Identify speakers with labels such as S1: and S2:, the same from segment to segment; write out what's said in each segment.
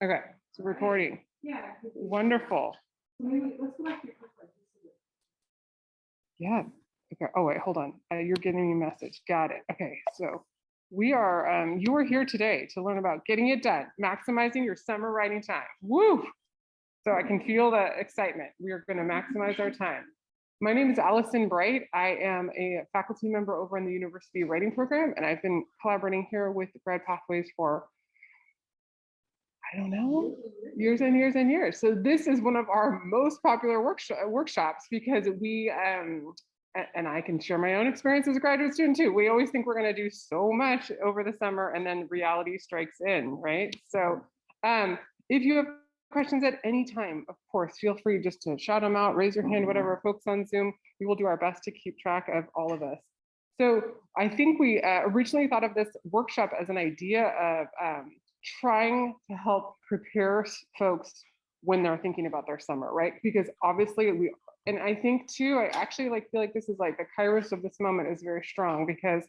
S1: Okay, so recording. Wonderful. Yeah. Okay. Oh wait, hold on. You're getting me a message. Got it. Okay. So we are. You are here today to learn about getting it done, maximizing your summer writing time. Woo! So I can feel the excitement. We are going to maximize our time. My name is Alison Bright. I am a faculty member over in the university writing program, and I've been collaborating here with GradPathways for, I don't know, years and years and years. So this is one of our most popular workshops because we, and I can share my own experience as a graduate student too. We always think we're going to do so much over the summer and then reality strikes in, right? So if you have questions at any time, of course, feel free just to shout them out, raise your hand, whatever. Folks on Zoom, we will do our best to keep track of all of us. So I think we originally thought of this workshop as an idea of trying to help prepare folks when they're thinking about their summer, right? Because obviously and I think too, I actually feel like this is like the kairos of this moment is very strong because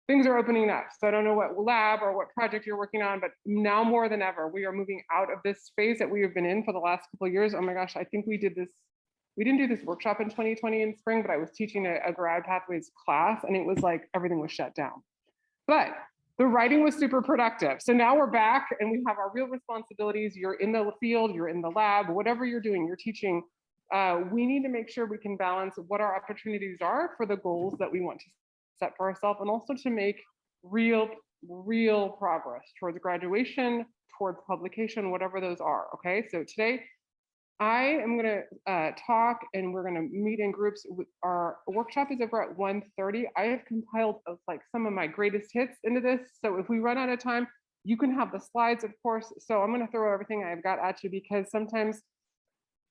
S1: things are opening up. So I don't know what lab or what project you're working on, but now more than ever, we are moving out of this phase that we have been in for the last couple of years. Oh my gosh, I think we didn't do this workshop in 2020 in spring, but I was teaching a GradPathways class and it was like everything was shut down. But the writing was super productive. So now we're back and we have our real responsibilities. You're in the field, you're in the lab, whatever you're doing, you're teaching. We need to make sure we can balance what our opportunities are for the goals that we want to set for ourselves, and also to make real progress towards graduation, towards publication, whatever those are. Okay, so today I am going to talk, and we're going to meet in groups. Our workshop is over at 1:30. I have compiled some of my greatest hits into this. So if we run out of time, you can have the slides, of course. So I'm going to throw everything I've got at you because sometimes,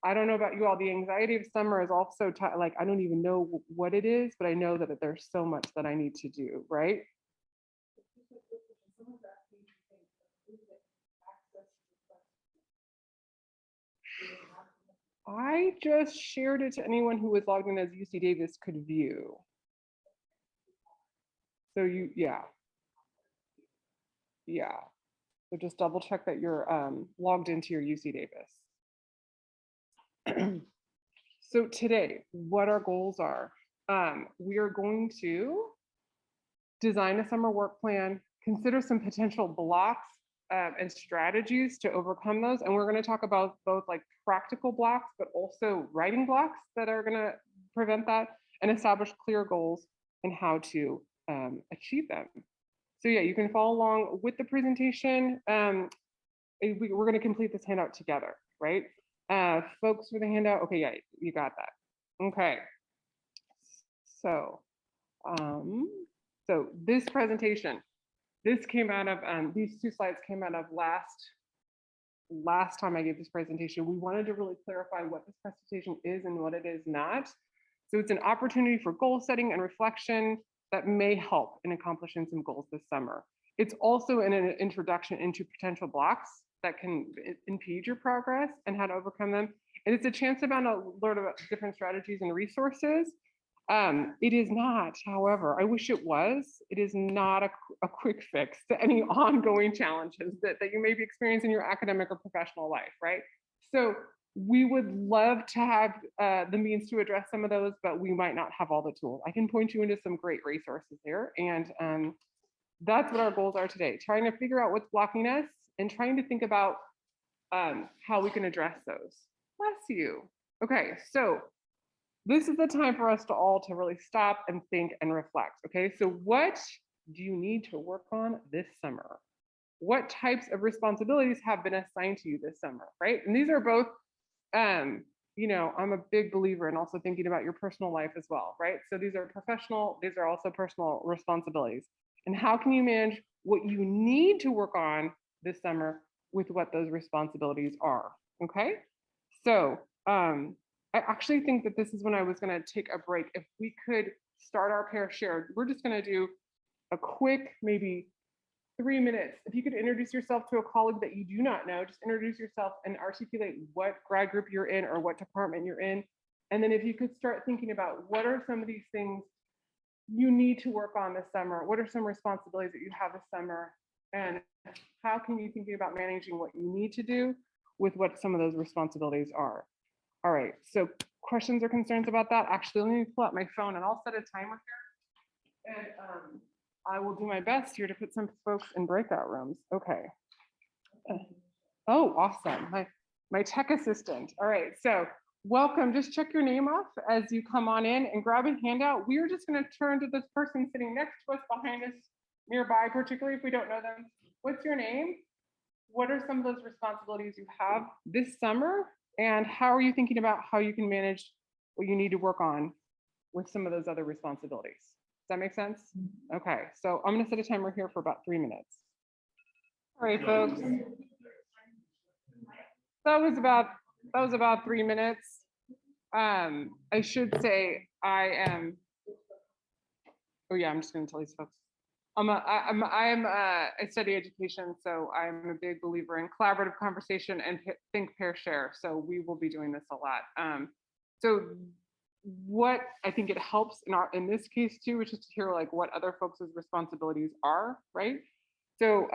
S1: I don't know about you all, the anxiety of summer is also I don't even know what it is, but I know that there's so much that I need to do, right? I just shared it to anyone who was logged in as UC Davis could view. So yeah. So just double check that you're logged into your UC Davis. So today, what our goals are, we are going to design a summer work plan, consider some potential blocks and strategies to overcome those. And we're going to talk about both practical blocks, but also writing blocks that are going to prevent that, and establish clear goals and how to achieve them. So yeah, you can follow along with the presentation. We're going to complete this handout together, right? Folks with a handout, okay, yeah, you got that. Okay, so this presentation, this came out of these two slides came out of last time I gave this presentation. We wanted to really clarify what this presentation is and what it is not. So it's an opportunity for goal setting and reflection that may help in accomplishing some goals this summer. It's also an introduction into potential blocks that can impede your progress and how to overcome them. And it's a chance to learn about different strategies and resources. It is not, however, I wish it was, it is not a quick fix to any ongoing challenges that you may be experiencing in your academic or professional life, right? So we would love to have the means to address some of those, but we might not have all the tools. I can point you into some great resources here, and that's what our goals are today, trying to figure out what's blocking us and trying to think about how we can address those. Bless you. Okay, so this is the time for us to really stop and think and reflect. Okay, so what do you need to work on this summer? What types of responsibilities have been assigned to you this summer, right? And these are both, you know, I'm a big believer in also thinking about your personal life as well, right? So these are professional, these are also personal responsibilities. And how can you manage what you need to work on this summer with what those responsibilities are, okay? So I actually think that this is when I was gonna take a break. If we could start our pair shared, we're just gonna do a quick, maybe 3 minutes. If you could introduce yourself to a colleague that you do not know, just introduce yourself and articulate what grad group you're in or what department you're in. And then if you could start thinking about what are some of these things you need to work on this summer? What are some responsibilities that you have this summer? And how can you think about managing what you need to do with what some of those responsibilities are? All right, so questions or concerns about that? Actually, let me pull out my phone and I'll set a timer here. And I will do my best here to put some folks in breakout rooms. Okay. Oh, awesome. My tech assistant. All right, so welcome. Just check your name off as you come on in and grab a handout. We're just going to turn to this person sitting next to us, behind us, nearby, particularly if we don't know them. What's your name? What are some of those responsibilities you have this summer? And how are you thinking about how you can manage what you need to work on with some of those other responsibilities? Does that make sense? Okay, so I'm going to set a timer here for about 3 minutes. All right, folks. That was about 3 minutes. I should say I am. Oh yeah, I'm just going to tell these folks. I study education, so I'm a big believer in collaborative conversation and think, pair, share. So we will be doing this a lot. So what I think it helps in this case too, which is to hear like what other folks' responsibilities are, right? So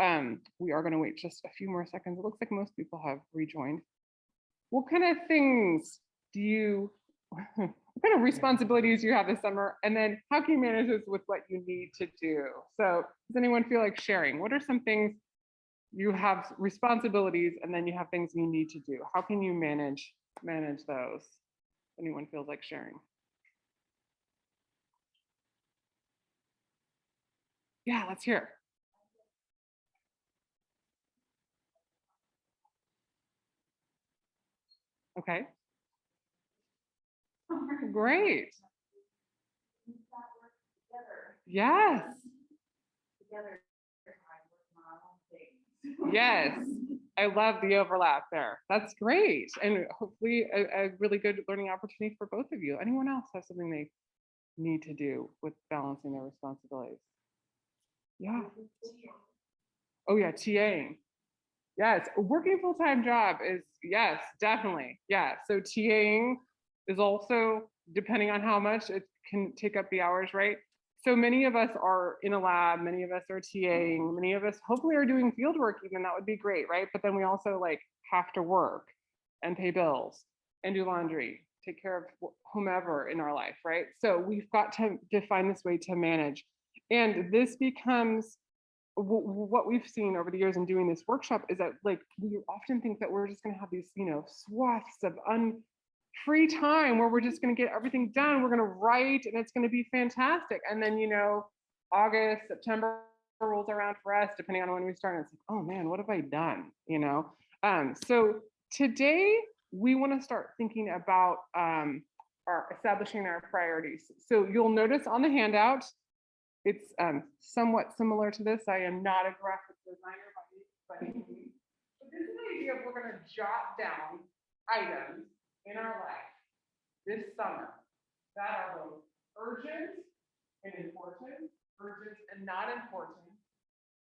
S1: we are going to wait just a few more seconds. It looks like most people have rejoined. What kind of things do you, what kind of responsibilities do you have this summer? And then how can you manage this with what you need to do? So does anyone feel like sharing? What are some things you have responsibilities and then you have things you need to do? How can you manage those? Anyone feels like sharing? Yeah, let's hear it. Okay. Great. Yes. Yes. I love the overlap there. That's great. And hopefully a really good learning opportunity for both of you. Anyone else have something they need to do with balancing their responsibilities? Yeah. Oh yeah, TAing. Yes, a working full-time job is, yes, definitely. Yeah, so TAing is also, depending on how much it can take up the hours, right? So many of us are in a lab, many of us are TAing, many of us hopefully are doing field work even, that would be great, right? But then we also like have to work and pay bills and do laundry, take care of whomever in our life, right? So we've got to find this way to manage. And this becomes, what we've seen over the years in doing this workshop is that like we often think that we're just going to have these, you know, swaths of free time where we're just going to get everything done, we're going to write and it's going to be fantastic, and then, you know, August, September rolls around for us depending on when we start and it's like, oh man, what have I done, you know? So today we want to start thinking about establishing our priorities. So you'll notice on the handout it's somewhat similar to this. I am not a graphic designer by any means, but this is the idea of we're going to jot down items in our life this summer that are both urgent and important, urgent and not important,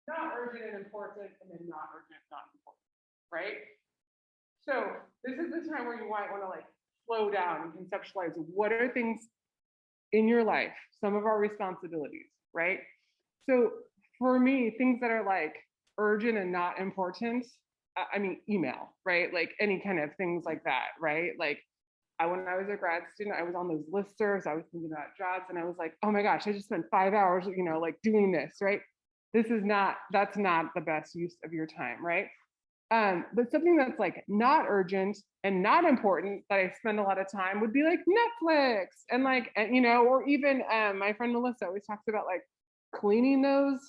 S1: not urgent and important, and then not urgent, not important, right? So this is the time where you might want to like slow down and conceptualize what are things in your life, some of our responsibilities, right? So for me, things that are like urgent and not important, I mean, email, right? Like any kind of things like that, right? Like when I was a grad student, I was on those listservs, I was thinking about jobs and I was like, oh my gosh, I just spent 5 hours, you know, like doing this, right? That's not the best use of your time, right? But something that's like not urgent and not important that I spend a lot of time would be like Netflix and like, you know, or even my friend Melissa always talks about like cleaning those,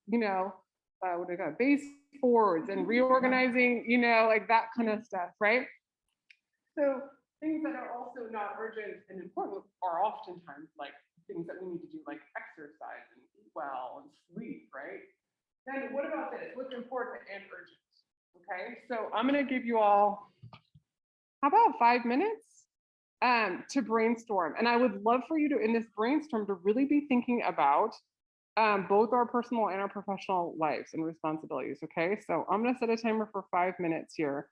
S1: you know, what do I got, baseboards and reorganizing, you know, like that kind of stuff, right? So things that are also not urgent and important are oftentimes like things that we need to do, like exercise and eat well and sleep, right? Then what about this? What's important and urgent? Okay, so I'm going to give you all, how about 5 minutes to brainstorm. And I would love for you to, in this brainstorm, to really be thinking about both our personal and our professional lives and responsibilities. Okay, so I'm going to set a timer for 5 minutes here.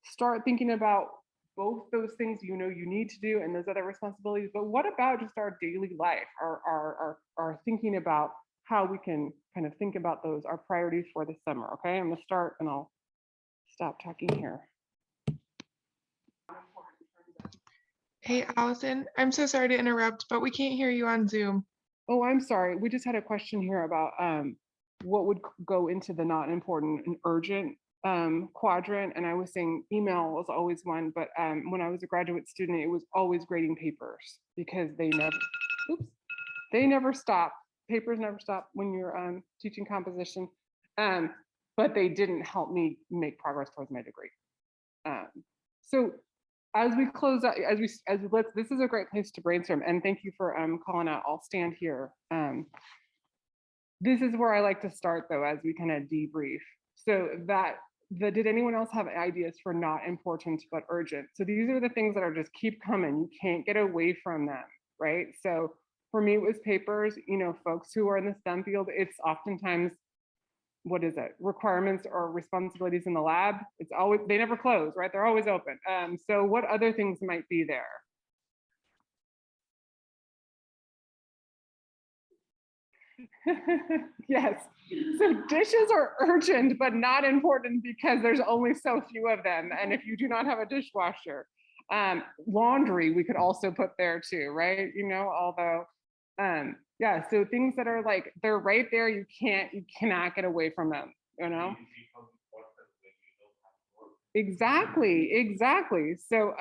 S1: Start thinking about both those things you know you need to do and those other responsibilities. But what about just our daily life, our thinking about how we can kind of think about those, our priorities for the summer. Okay, I'm gonna start and I'll stop talking here.
S2: Hey, Allison, I'm so sorry to interrupt, but we can't hear you on Zoom.
S1: Oh, I'm sorry. We just had a question here about what would go into the not important and urgent quadrant. And I was saying email was always one, but when I was a graduate student, it was always grading papers because they never stop. Papers never stop when you're teaching composition, but they didn't help me make progress towards my degree. So as we close out, this is a great place to brainstorm. And thank you for calling out. I'll stand here. This is where I like to start though, as we kind of debrief. So did anyone else have ideas for not important but urgent? So these are the things that are just keep coming. You can't get away from them, right? So for me, it was papers. You know, folks who are in the STEM field, it's oftentimes, what is it, requirements or responsibilities in the lab. It's always, they never close, right? They're always open. So what other things might be there? Yes, so dishes are urgent but not important because there's only so few of them. And if you do not have a dishwasher, laundry we could also put there too, right? You know, although yeah, so things that are like, they're right there, you cannot get away from them, you know? Exactly. So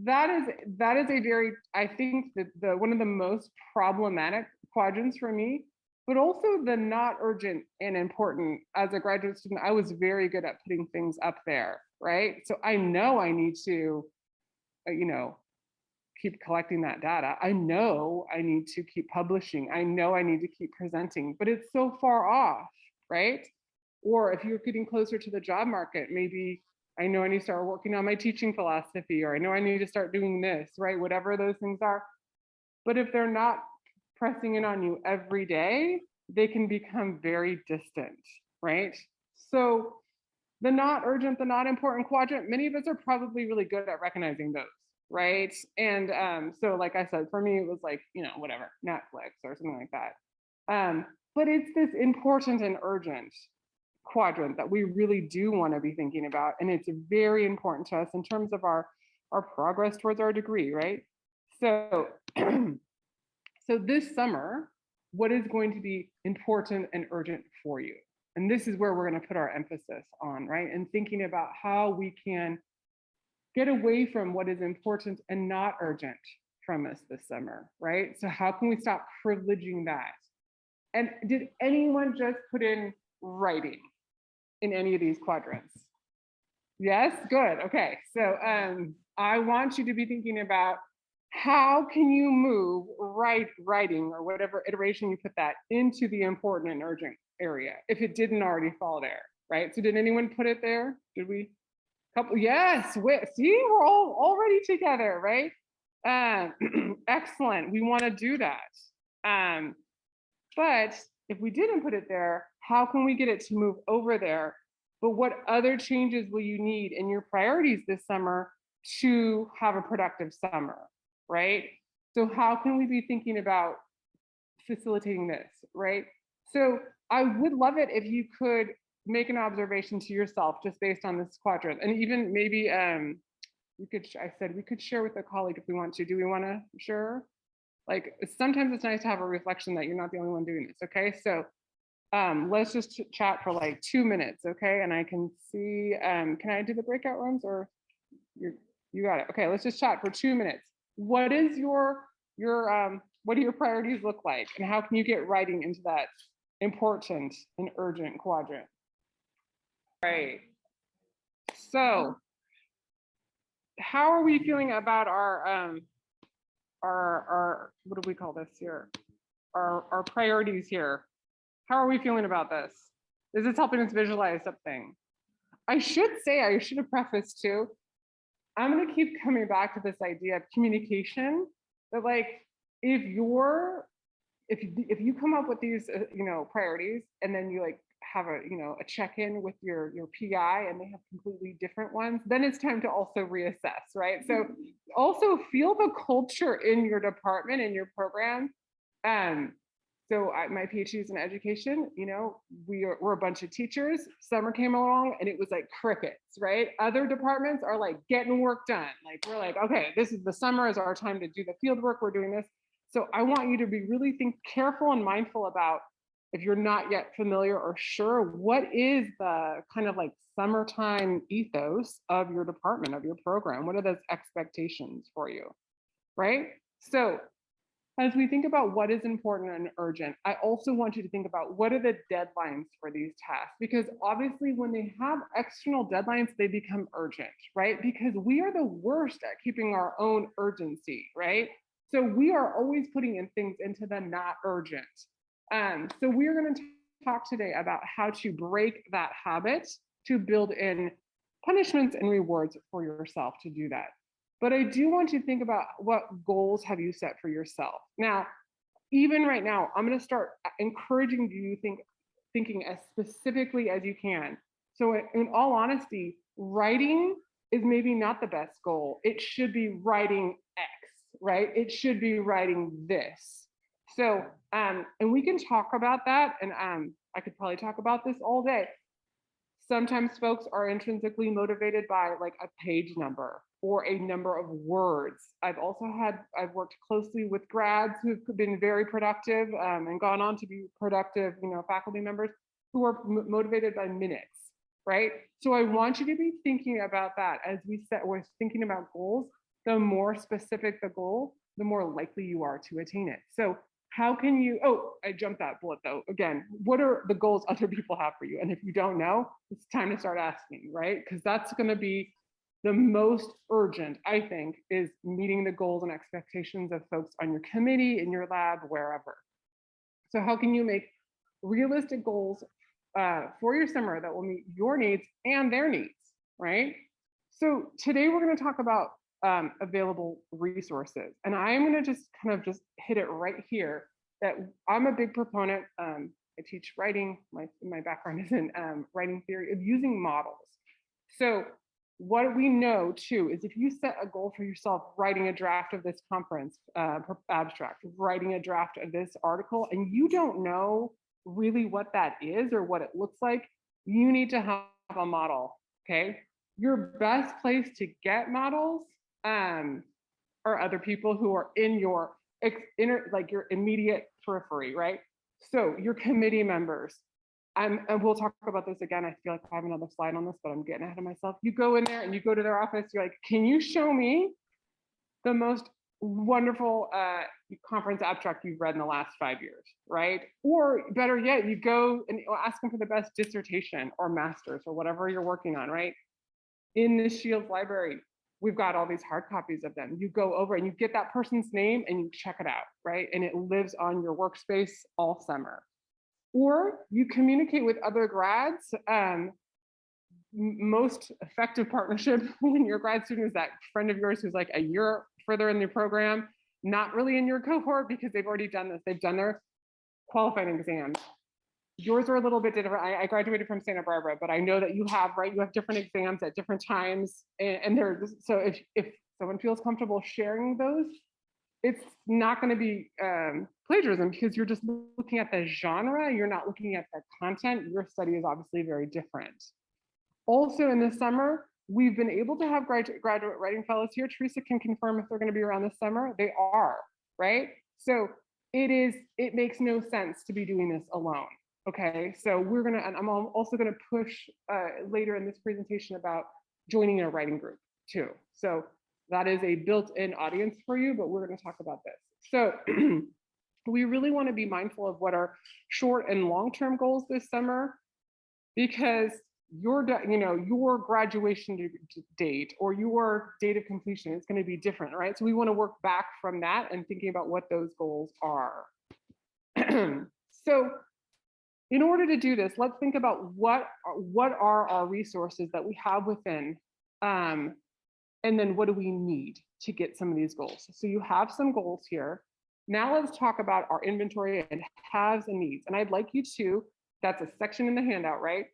S1: that is a very, I think that the one of the most problematic quadrants for me, but also the not urgent and important. As a graduate student, I was very good at putting things up there, right? So I know I need to, you know, keep collecting that data. I know I need to keep publishing. I know I need to keep presenting, but it's so far off, right? Or if you're getting closer to the job market, maybe I know I need to start working on my teaching philosophy, or I know I need to start doing this, right? Whatever those things are. But if they're not pressing in on you every day, they can become very distant, right? So the not urgent, the not important quadrant, many of us are probably really good at recognizing those, right? And so like I said, for me, it was like, you know, whatever, Netflix or something like that. But it's this important and urgent quadrant that we really do want to be thinking about. And it's very important to us in terms of our progress towards our degree, right? So, so this summer, what is going to be important and urgent for you? And this is where we're going to put our emphasis on, right? And thinking about how we can get away from what is important and not urgent from us this summer, right? So how can we stop privileging that? And did anyone just put in writing in any of these quadrants? Yes, good. Okay, so I want you to be thinking about how can you move writing or whatever iteration you put that into the important and urgent area if it didn't already fall there, right? So did anyone put it there? Did we? Couple, yes. See, we're all already together, right? Excellent. We want to do that. But if we didn't put it there, how can we get it to move over there? But what other changes will you need in your priorities this summer to have a productive summer, right? So how can we be thinking about facilitating this, right? So I would love it if you could make an observation to yourself just based on this quadrant. And even maybe we could share with a colleague if we want to. Do we want to share? Like sometimes it's nice to have a reflection that you're not the only one doing this, okay? So let's just chat for like 2 minutes, okay? And I can see, can I do the breakout rooms or you got it? Okay, let's just chat for 2 minutes. What is what do your priorities look like? And how can you get writing into that important and urgent quadrant? Right. So how are we feeling about our what do we call this here? Our priorities here. How are we feeling about this? Is this helping us visualize something? I should have prefaced too, I'm going to keep coming back to this idea of communication, that like if you come up with these priorities and then you like have a check-in with your PI and they have completely different ones, then it's time to also reassess, right? So also feel the culture in your department, in your program. So my PhD is in education, you know, we're a bunch of teachers. Summer came along and it was like crickets, right? Other departments are like getting work done. Like we're like, okay, this is the summer is our time to do the field work. We're doing this. So I want you to be really careful and mindful about, if you're not yet familiar or sure, what is the kind of like summertime ethos of your department, of your program? What are those expectations for you, right? So as we think about what is important and urgent, I also want you to think about what are the deadlines for these tasks, because obviously when they have external deadlines, they become urgent, right? Because we are the worst at keeping our own urgency, right? So we are always putting in things into the not urgent. So we're going to talk today about how to break that habit to build in punishments and rewards for yourself to do that. But I do want you to think about what goals have you set for yourself. Now, even right now, I'm going to start encouraging you thinking as specifically as you can. So in all honesty, writing is maybe not the best goal. It should be writing X, right? It should be writing this. So, and we can talk about that. And I could probably talk about this all day. Sometimes folks are intrinsically motivated by like a page number or a number of words. I've worked closely with grads who've been very productive and gone on to be productive, you know, faculty members who are motivated by minutes, right? So I want you to be thinking about that as we're thinking about goals. The more specific the goal, the more likely you are to attain it. So how can you, I jumped that bullet though. Again, what are the goals other people have for you? And if you don't know, it's time to start asking, right? Because that's going to be the most urgent, I think, is meeting the goals and expectations of folks on your committee, in your lab, wherever. So how can you make realistic goals for your summer that will meet your needs and their needs, right? So today we're going to talk about available resources. And I'm going to just kind of hit it right here that I'm a big proponent. I teach writing. My background is in writing theory, of using models. So what we know too is if you set a goal for yourself, writing a draft of this conference abstract, writing a draft of this article, and you don't know really what that is or what it looks like, you need to have a model, okay? Your best place to get models are other people who are in your like your immediate periphery, right? So your committee members, and we'll talk about this again. I feel like I have another slide on this, but I'm getting ahead of myself. You go in there and you go to their office, you're like, can you show me the most wonderful conference abstract you've read in the last 5 years, right? Or better yet, you go and ask them for the best dissertation or master's or whatever you're working on, right? In the Shields library, we've got all these hard copies of them. You go over and you get that person's name and you check it out, right? And it lives on your workspace all summer. Or you communicate with other grads. Most effective partnership when you're a grad student is that friend of yours who's like a year further in the program, not really in your cohort because they've already done this. They've done their qualifying exams. Yours are a little bit different. I graduated from Santa Barbara, but I know that you have, right? You have different exams at different times. And so if someone feels comfortable sharing those, it's not going to be plagiarism because you're just looking at the genre. You're not looking at the content. Your study is obviously very different. Also in the summer, we've been able to have graduate writing fellows here. Teresa can confirm if they're going to be around this summer. They are, right? So it makes no sense to be doing this alone. Okay, so and I'm also gonna push later in this presentation about joining a writing group too. So that is a built-in audience for you, but we're gonna talk about this. So we really wanna be mindful of what our short and long-term goals this summer, because your graduation date or your date of completion is gonna be different, right? So we wanna work back from that and thinking about what those goals are. So in order to do this, let's think about what are our resources that we have within, and then what do we need to get some of these goals. So you have some goals here. Now let's talk about our inventory and haves and needs. And I'd like you to, that's a section in the handout, right?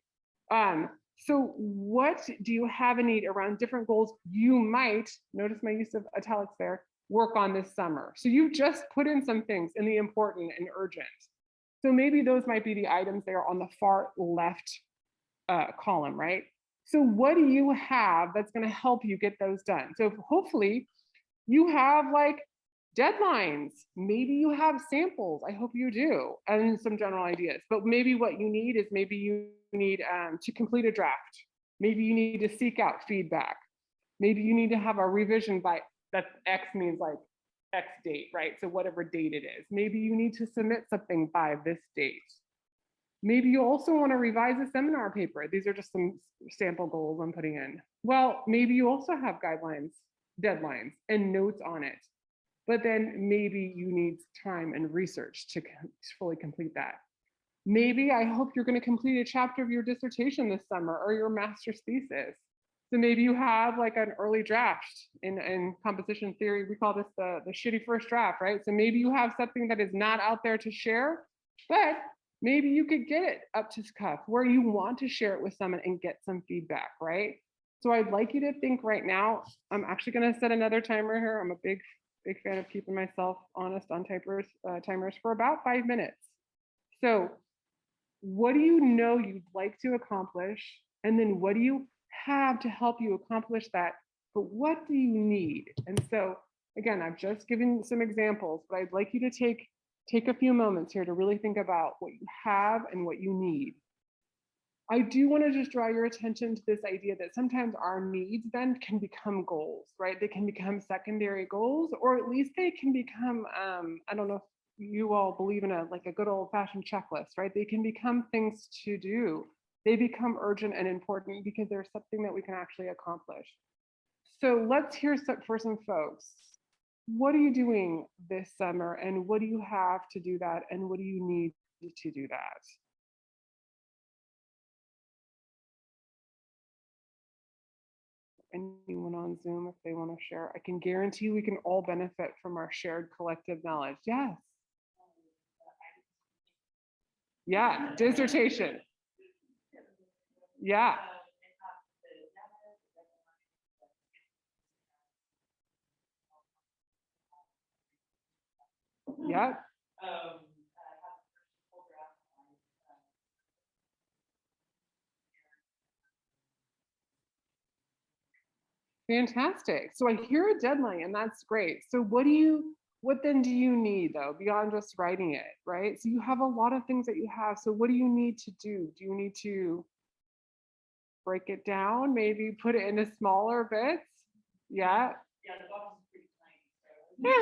S1: So what do you have a need around different goals you might, notice my use of italics there, work on this summer? So you just put in some things in the important and urgent. So maybe those might be the items there on the far left column, right? So what do you have that's going to help you get those done? So hopefully you have like deadlines. Maybe you have samples. I hope you do, and some general ideas. But maybe what you need is maybe you need to complete a draft. Maybe you need to seek out feedback. Maybe you need to have a revision by, that X means like X date, right? So whatever date it is. Maybe you need to submit something by this date. Maybe you also want to revise a seminar paper. These are just some sample goals I'm putting in. Well, maybe you also have guidelines, deadlines, and notes on it. But then maybe you need time and research to fully complete that. Maybe I hope you're going to complete a chapter of your dissertation this summer or your master's thesis. So maybe you have like an early draft in composition theory. We call this the shitty first draft, right? So maybe you have something that is not out there to share, but maybe you could get it up to cuff where you want to share it with someone and get some feedback, right? So I'd like you to think right now. I'm actually going to set another timer here. I'm a big fan of keeping myself honest on timers for about 5 minutes. So what do you know you'd like to accomplish? And then what do you have to help you accomplish that? But what do you need? And so again, I've just given some examples, but I'd like you to take a few moments here to really think about what you have and what you need. I do want to just draw your attention to this idea that sometimes our needs then can become goals, right? They can become secondary goals, or at least they can become, I don't know if you all believe in a good old fashioned checklist, right? They can become things to do. They become urgent and important because there's something that we can actually accomplish. So let's hear for some folks. What are you doing this summer, and what do you have to do that, and what do you need to do that? Anyone on Zoom, if they want to share? I can guarantee we can all benefit from our shared collective knowledge. Yes. Yeah, dissertation. Yeah. Yeah. Fantastic. So I hear a deadline, and that's great. So what then do you need though, beyond just writing it, right? So you have a lot of things that you have. So what do you need to do? Do you need to break it down? Maybe put it into smaller bits? Yeah. Yeah, the box is pretty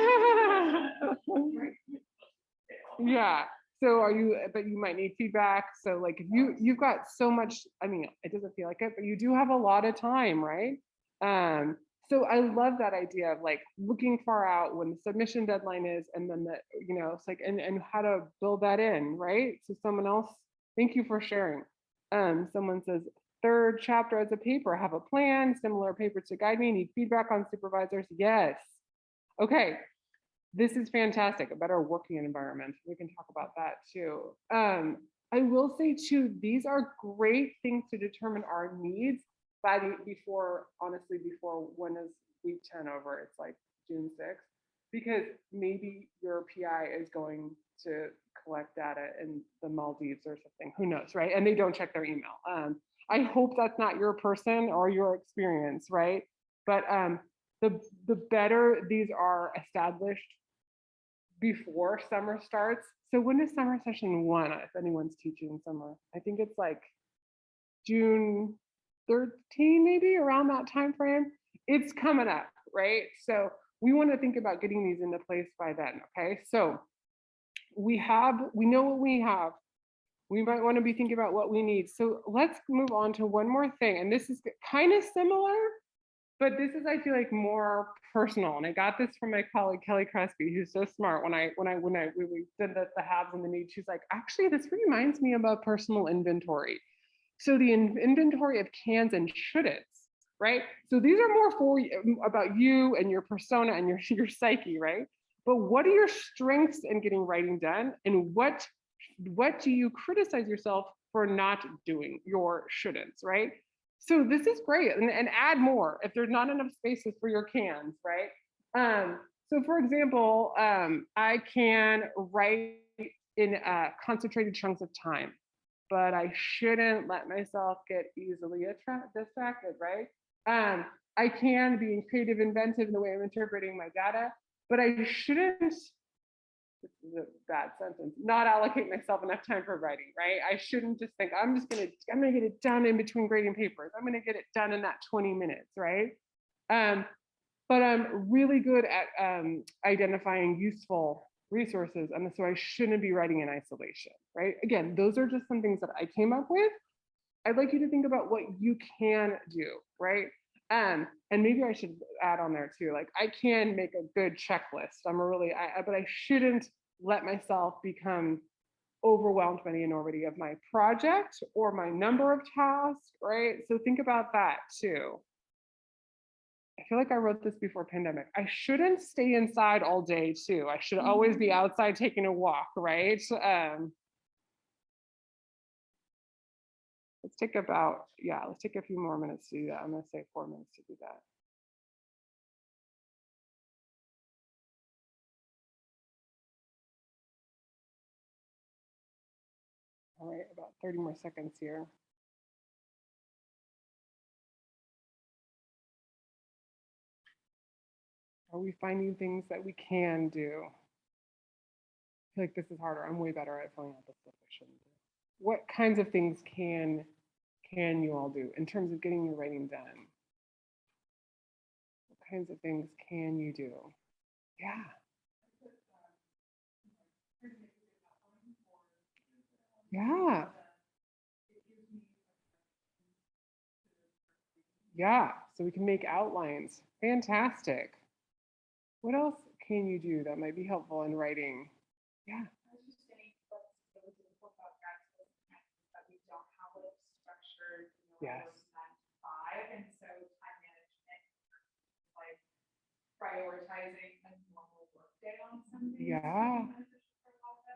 S1: tiny. Yeah. So but you might need feedback. So like if you've got so much, I mean, it doesn't feel like it, but you do have a lot of time, right? So I love that idea of like looking far out when the submission deadline is, and then it's like, and how to build that in, right? So someone else, thank you for sharing. Someone says, third chapter as a paper, have a plan, similar paper to guide me, need feedback on supervisors. Yes. Okay. This is fantastic, a better working environment. We can talk about that too. I will say too, these are great things to determine our needs before when is week 10 over? It's like June 6th, because maybe your PI is going to collect data in the Maldives or something, who knows, right? And they don't check their email. I hope that's not your person or your experience, right? But the better these are established before summer starts. So when is summer session 1, if anyone's teaching summer? I think it's like June 13, maybe around that time frame. It's coming up, right? So we want to think about getting these into place by then. Okay, so we know what we have. We might want to be thinking about what we need. So let's move on to one more thing, and this is kind of similar, but this is, I feel like, more personal. And I got this from my colleague Kelly Crespi, who's so smart. When we did the haves and the needs, she's like, actually, this reminds me of a personal inventory. So the inventory of cans and shouldn'ts, right? So these are more about you and your persona and your psyche, right? But what are your strengths in getting writing done, and what do you criticize yourself for not doing, your shouldn'ts, right? So this is great, and add more if there's not enough spaces for your cans, right? So for example, I can write in concentrated chunks of time, but I shouldn't let myself get easily distracted, right? I can be creative, inventive in the way I'm interpreting my data, but I shouldn't, this is a bad sentence, not allocate myself enough time for writing, right? I shouldn't just think, I'm gonna get it done in between grading papers. I'm gonna get it done in that 20 minutes, right? But I'm really good at identifying useful resources, and so I shouldn't be writing in isolation, right? Again, those are just some things that I came up with. I'd like you to think about what you can do, right? And maybe I should add on there too, like I can make a good checklist. But I shouldn't let myself become overwhelmed by the enormity of my project or my number of tasks, right? So think about that too. I feel like I wrote this before pandemic. I shouldn't stay inside all day too. I should always be outside taking a walk, right? Let's take a few more minutes to do that. I'm gonna say 4 minutes to do that. All right, about 30 more seconds here. Are we finding things that we can do? I feel like this is harder. I'm way better at filling out the stuff I shouldn't do. What kinds of things can you all do in terms of getting your writing done? What kinds of things can you do? Yeah. Yeah. Yeah. So we can make outlines. Fantastic. What else can you do that might be helpful in writing? Yeah. Yes.
S3: And so time management, like prioritizing a normal work day on some days.
S1: Yeah.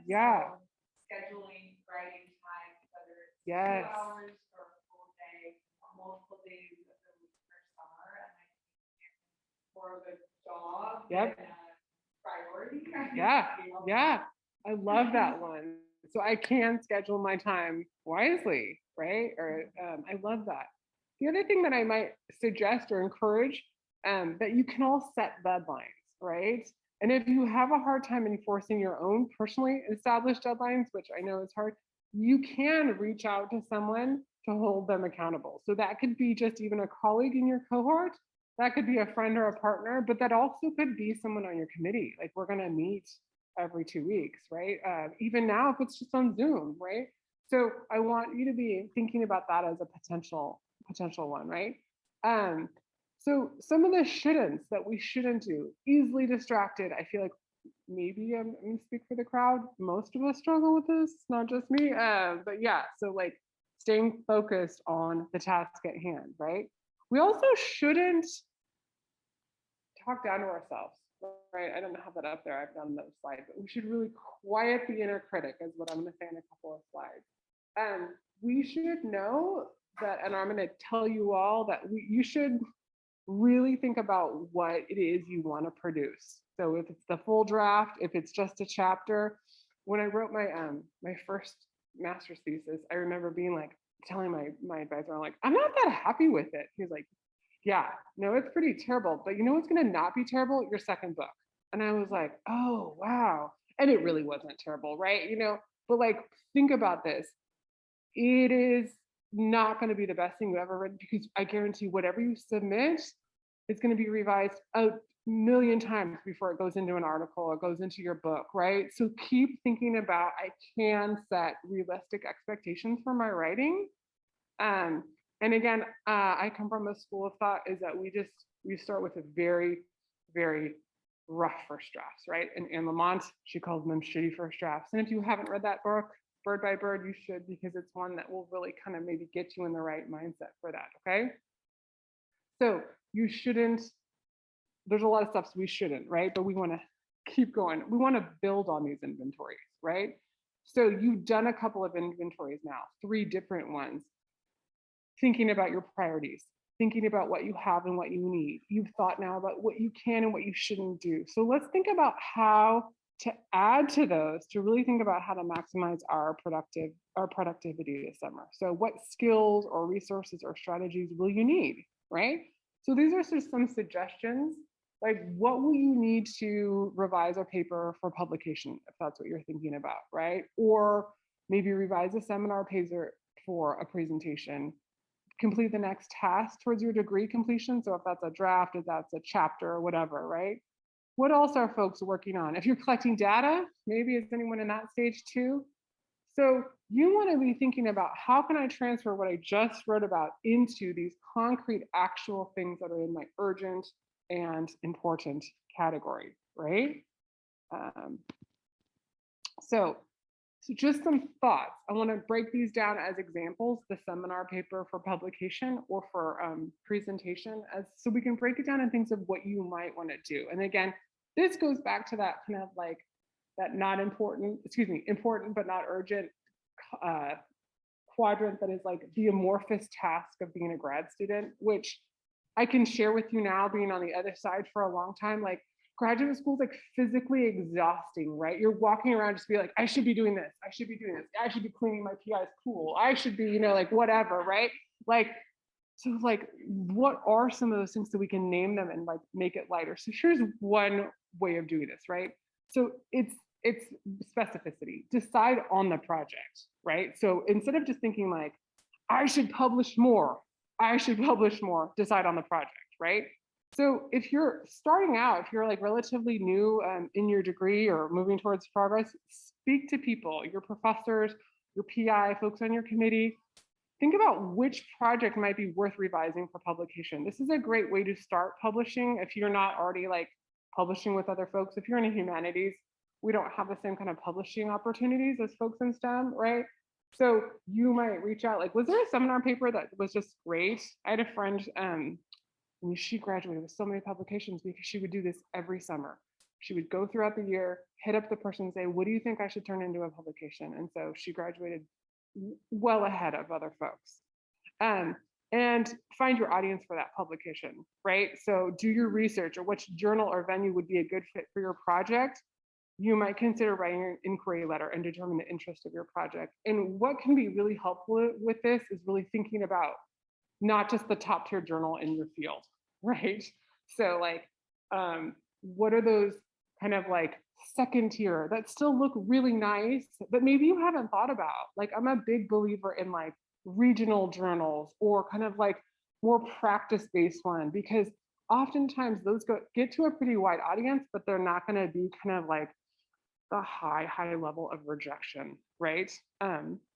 S3: Yeah. So scheduling writing time, whether it's
S1: yes.
S3: 2 hours or a full day, or multiple days of the week or summer, and I think more of a job
S1: yep.
S3: than a priority.
S1: Yeah. Yeah. I love that one. So I can schedule my time wisely, right? Or I love that. The other thing that I might suggest or encourage that you can all set deadlines, right? And if you have a hard time enforcing your own personally established deadlines, which I know is hard, you can reach out to someone to hold them accountable. So that could be just even a colleague in your cohort, that could be a friend or a partner, but that also could be someone on your committee. Like we're gonna meet every 2 weeks, right? Even now, if it's just on Zoom, right? So I want you to be thinking about that as a potential one, right? So some of the shouldn'ts that we shouldn't do, easily distracted. I feel like maybe I'm going to speak for the crowd. Most of us struggle with this, not just me. But yeah, so like staying focused on the task at hand, right? We also shouldn't talk down to ourselves, right? I don't have that up there. I've done those slides, but we should really quiet the inner critic is what I'm going to say in a couple of slides. We should know that, and I'm going to tell you all that you should really think about what it is you want to produce. So if it's the full draft, if it's just a chapter, when I wrote my first master's thesis, I remember being like, telling my advisor, I'm like, I'm not that happy with it. He was like, yeah, no, it's pretty terrible, but you know what's going to not be terrible? Your second book. And I was like, oh, wow. And it really wasn't terrible, right? You know, but like, think about this. It is not going to be the best thing you ever read, because I guarantee whatever you submit is going to be revised a million times before it goes into an article or goes into your book, right? So keep thinking about, I can set realistic expectations for my writing. And again, I come from a school of thought is that we start with a very, very rough first drafts, right? And Anne Lamont, she calls them shitty first drafts. And if you haven't read that book, Bird by Bird, you should, because it's one that will really kind of maybe get you in the right mindset for that, okay? So you shouldn't, there's a lot of stuff we shouldn't, right? But we want to keep going. We want to build on these inventories, right? So you've done a couple of inventories now, 3 different ones. Thinking about your priorities, thinking about what you have and what you need. You've thought now about what you can and what you shouldn't do. So let's think about how to add to those, to really think about how to maximize our productivity this summer. So what skills or resources or strategies will you need, right? So these are just some suggestions, like what will you need to revise a paper for publication, if that's what you're thinking about, right? Or maybe revise a seminar paper for a presentation, complete the next task towards your degree completion. So if that's a draft, if that's a chapter or whatever, right? What else are folks working on? If you're collecting data, maybe is anyone in that stage too? So you want to be thinking about how can I transfer what I just wrote about into these concrete actual things that are in my urgent and important category, right? So just some thoughts. I want to break these down as examples, the seminar paper for publication or for presentation, as so we can break it down in things of what you might want to do. And again, this goes back to that kind of like that not important, excuse me, important but not urgent quadrant that is like the amorphous task of being a grad student, which I can share with you now, being on the other side for a long time. Like graduate school is like physically exhausting, right? You're walking around just be like, I should be doing this, I should be doing this, I should be cleaning my PI's pool, I should be, you know, like whatever, right? Like, so like, what are some of those things that we can name them and like make it lighter? So here's one way of doing this, right? So it's specificity. Decide on the project, right? So instead of just thinking like, I should publish more, decide on the project, right? So if you're starting out, if you're like relatively new in your degree or moving towards progress, speak to people, your professors, your PI, folks on your committee. Think about which project might be worth revising for publication. This is a great way to start publishing if you're not already like publishing with other folks. If you're in the humanities, we don't have the same kind of publishing opportunities as folks in STEM, right? So you might reach out, like, was there a seminar paper that was just great? I had a friend, she graduated with so many publications because she would do this every summer. She would go throughout the year, hit up the person and say, what do you think I should turn into a publication? And so she graduated well ahead of other folks. And find your audience for that publication, right? So do your research or which journal or venue would be a good fit for your project. You might consider writing an inquiry letter and determine the interest of your project. And what can be really helpful with this is really thinking about not just the top tier journal in your field, right? So like, what are those kind of like second tier that still look really nice, but maybe you haven't thought about? Like, I'm a big believer in like regional journals or kind of like more practice-based one, because oftentimes those get to a pretty wide audience, but they're not going to be kind of like the high level of rejection, right?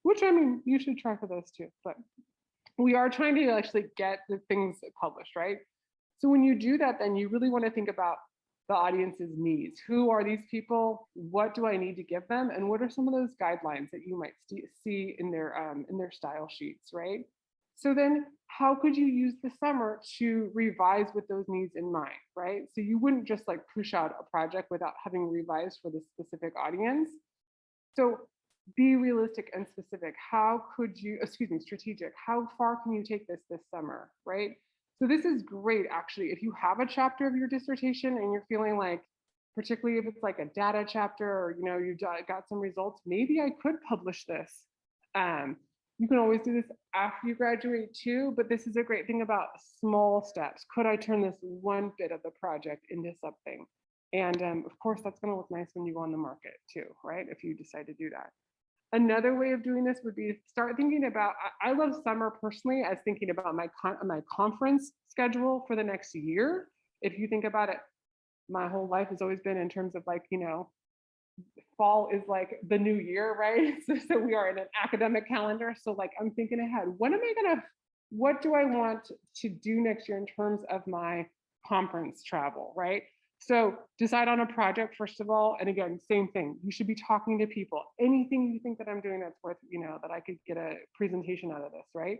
S1: Which, I mean, you should try for those too, but we are trying to actually get the things published, right? So when you do that, then you really want to think about the audience's needs. Who are these people? What do I need to give them? And what are some of those guidelines that you might see in their style sheets, right? So then how could you use the summer to revise with those needs in mind, right? So you wouldn't just like push out a project without having revised for the specific audience. So be realistic and specific. How could you, strategic, how far can you take this summer, right? So this is great, actually, if you have a chapter of your dissertation and you're feeling like, particularly if it's like a data chapter or, you know, you've got some results, maybe I could publish this. You can always do this after you graduate too, but this is a great thing about small steps. Could I turn this one bit of the project into something? And of course, that's going to look nice when you go on the market too, right? If you decide to do that. Another way of doing this would be to start thinking about, I love summer personally as thinking about my conference schedule for the next year. If you think about it, my whole life has always been in terms of like, you know, fall is like the new year, right? So we are in an academic calendar. So like, I'm thinking ahead, what do I want to do next year in terms of my conference travel, right? So decide on a project, first of all. And again, same thing. You should be talking to people. Anything you think that I'm doing that's worth, you know, that I could get a presentation out of this, right?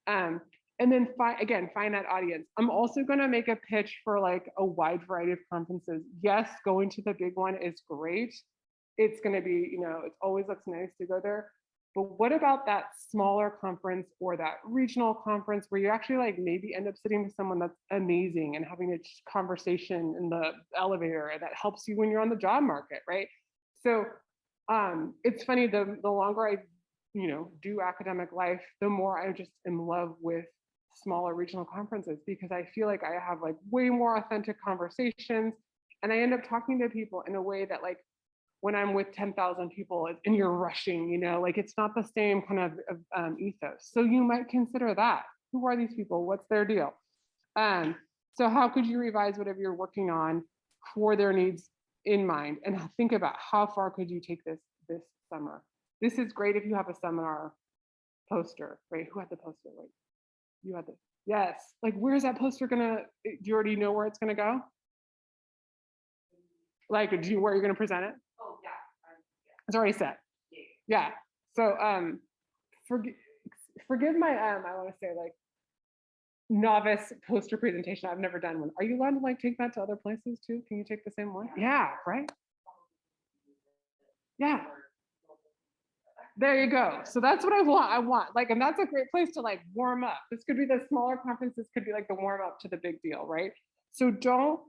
S1: And then find that audience. I'm also going to make a pitch for like a wide variety of conferences. Yes, going to the big one is great. It's going to be, you know, it always looks nice to go there. But what about that smaller conference or that regional conference where you actually like maybe end up sitting with someone that's amazing and having a conversation in the elevator that helps you when you're on the job market, right? So it's funny, the longer I, do academic life, the more I just am in love with smaller regional conferences, because I feel like I have like way more authentic conversations, and I end up talking to people in a way that, like, when I'm with 10,000 people and you're rushing, like it's not the same kind of ethos. So you might consider that. Who are these people? What's their deal? So how could you revise whatever you're working on for their needs in mind, and think about how far could you take this summer? This is great if you have a seminar poster, right? Who had the poster? Right? You had the, yes. Like, where's that poster gonna, do you already know where it's gonna go? Like, do you, where you're gonna present it?
S3: Oh, yeah.
S1: It's already set. Yeah. So forgive my I want to say, like, novice poster presentation. I've never done one. Are you allowed to, like, take that to other places too? Can you take the same one? Yeah, right? Yeah. There you go. So that's what I want. Like, and that's a great place to, like, warm up. This could be the smaller conference. This could be like the warm up to the big deal, right? So don't,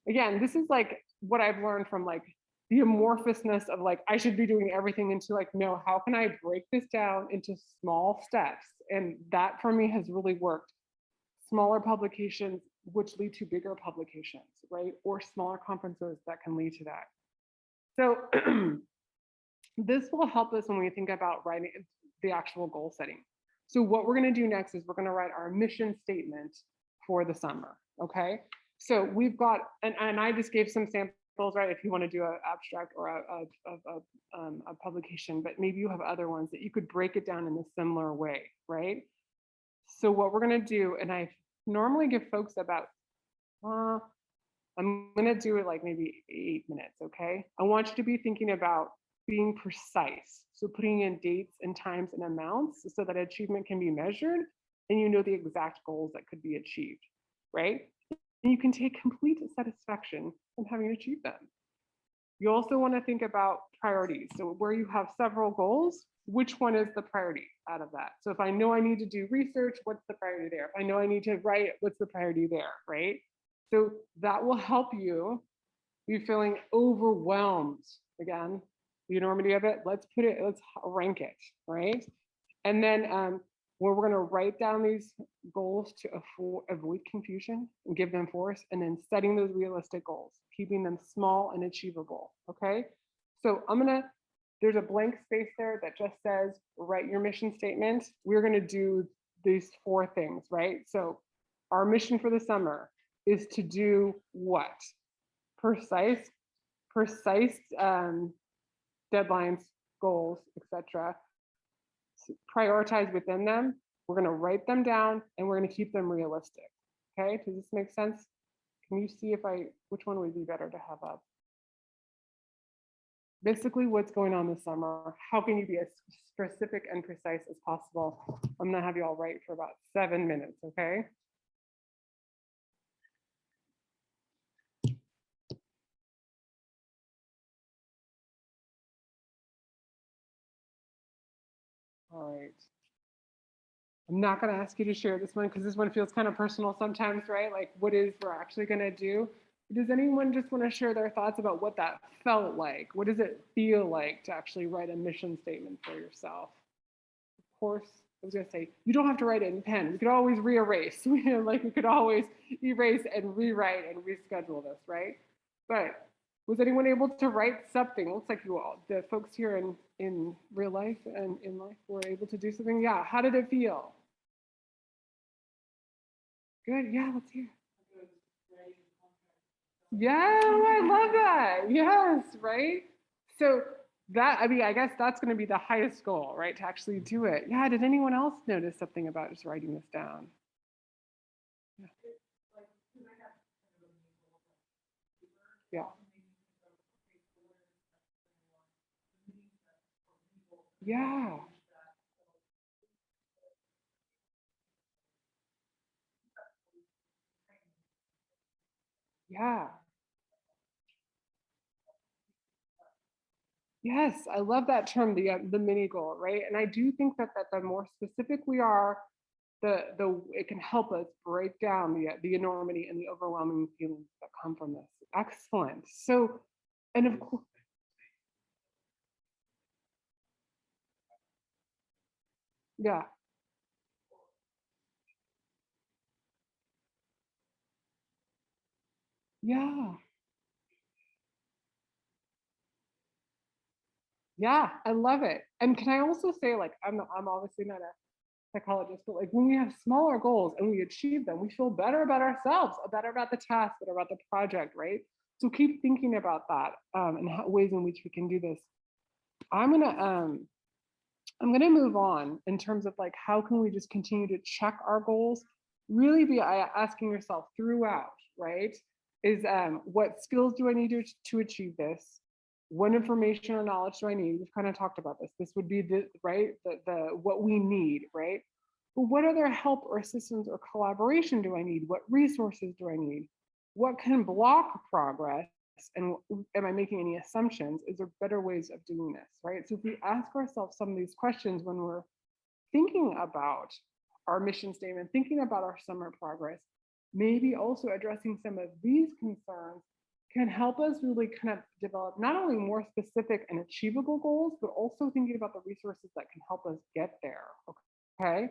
S1: again, this is like what I've learned from, like, the amorphousness of, like, I should be doing everything, into, like, no, how can I break this down into small steps? And that for me has really worked. Smaller publications, which lead to bigger publications, right? Or smaller conferences that can lead to that. So this will help us when we think about writing the actual goal setting. So what we're going to do next is we're going to write our mission statement for the summer. Okay. So we've got, and I just gave some samples, right? If you want to do an abstract or a publication, but maybe you have other ones that you could break it down in a similar way, right? So what we're going to do, and I normally give folks about, I'm going to do it like maybe 8 minutes. Okay. I want you to be thinking about being precise. So putting in dates and times and amounts so that achievement can be measured and you know the exact goals that could be achieved, right? And you can take complete satisfaction from having achieved them. You also want to think about priorities. So where you have several goals, which one is the priority out of that? So if I know I need to do research, what's the priority there? If I know I need to write, what's the priority there, right? So that will help you be feeling overwhelmed. Again, the enormity of it, let's rank it, right? And then where we're going to write down these goals to avoid confusion and give them force, and then setting those realistic goals, keeping them small and achievable, okay? So there's a blank space there that just says, write your mission statement. We're going to do these 4 things, right? So our mission for the summer is to do what? Precise deadlines, goals, etc. Prioritize within them. We're going to write them down and we're going to keep them realistic. Okay, does this make sense? Can you see which one would be better to have up? Basically, what's going on this summer? How can you be as specific and precise as possible? I'm going to have you all write for about 7 minutes, okay? All right. I'm not going to ask you to share this one because this one feels kind of personal sometimes, right? Like, what is we're actually going to do? Does anyone just want to share their thoughts about what that felt like? What does it feel like to actually write a mission statement for yourself? Of course, I was going to say, you don't have to write it in pen. We could always re-erase. We could always erase and rewrite and reschedule this, right? But was anyone able to write something? Looks like you all, the folks here in real life and in life, were able to do something. Yeah, how did it feel? Good, yeah, let's hear. Yeah, I love that. Yes, right? So that, I mean, I guess that's going to be the highest goal, right? To actually do it. Yeah, did anyone else notice something about just writing this down? Yeah. Yeah. Yeah. Yes, I love that term, the mini goal, right? And I do think that the more specific we are, it can help us break down the enormity and the overwhelming feelings that come from this. Excellent. So, and of course, Yeah. Yeah. Yeah, I love it. And can I also say, like, I'm obviously not a psychologist, but like when we have smaller goals and we achieve them, we feel better about ourselves, better about the task, better about the project, right? So keep thinking about that and ways in which we can do this. I'm gonna um I'm gonna move on in terms of like how can we just continue to check our goals, really be asking yourself throughout, right? Is what skills do I need to achieve this? What information or knowledge do I need? We've kind of talked about this. This would be the right, the what we need, right? But what other help or assistance or collaboration do I need? What resources do I need? What can block progress? And am I making any assumptions? Is there better ways of doing this, right? So if we ask ourselves some of these questions when we're thinking about our mission statement, thinking about our summer progress, maybe also addressing some of these concerns can help us really kind of develop not only more specific and achievable goals, but also thinking about the resources that can help us get there, okay?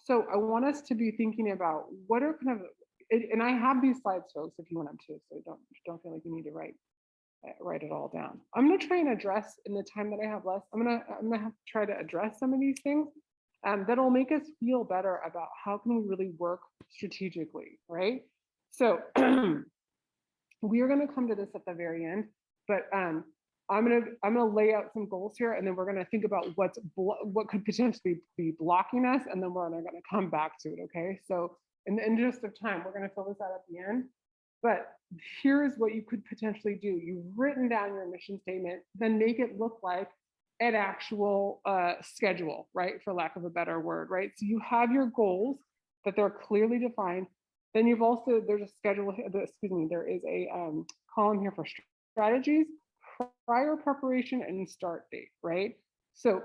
S1: So I want us to be thinking about what are kind of, and I have these slides, folks, if you want them to, so don't feel like you need to write it all down. I'm going to try and address in the time that I have left. I'm going to have to try to address some of these things that'll make us feel better about how can we really work strategically, right? So we are going to come to this at the very end, but I'm gonna lay out some goals here, and then we're gonna think about what could potentially be blocking us, and then we're gonna come back to it. Okay, so in the interest of time, we're gonna fill this out at the end. But here's what you could potentially do. You've written down your mission statement, then make it look like an actual schedule, right? For lack of a better word, right? So you have your goals, that they're clearly defined. Then you've also, there's a schedule, excuse me, there is a column here for strategies, prior preparation, and start date, right? So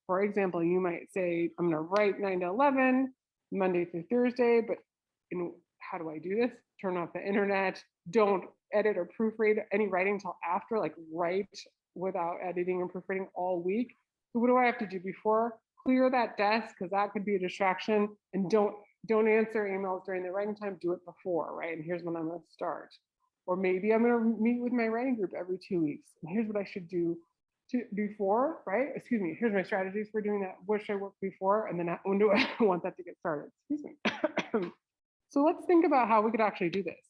S1: for example, you might say, I'm gonna write 9 to 11, Monday through Thursday, but how do I do this? Turn off the internet, don't edit or proofread any writing until after, like write without editing and proofreading all week. So what do I have to do before? Clear that desk, because that could be a distraction, and don't answer emails during the writing time, do it before, right? And here's when I'm gonna start. Or maybe I'm gonna meet with my writing group every 2 weeks, and here's what I should do before, right? Excuse me, here's my strategies for doing that. What should I work before? And then when do I want that to get started? Excuse me. So let's think about how we could actually do this.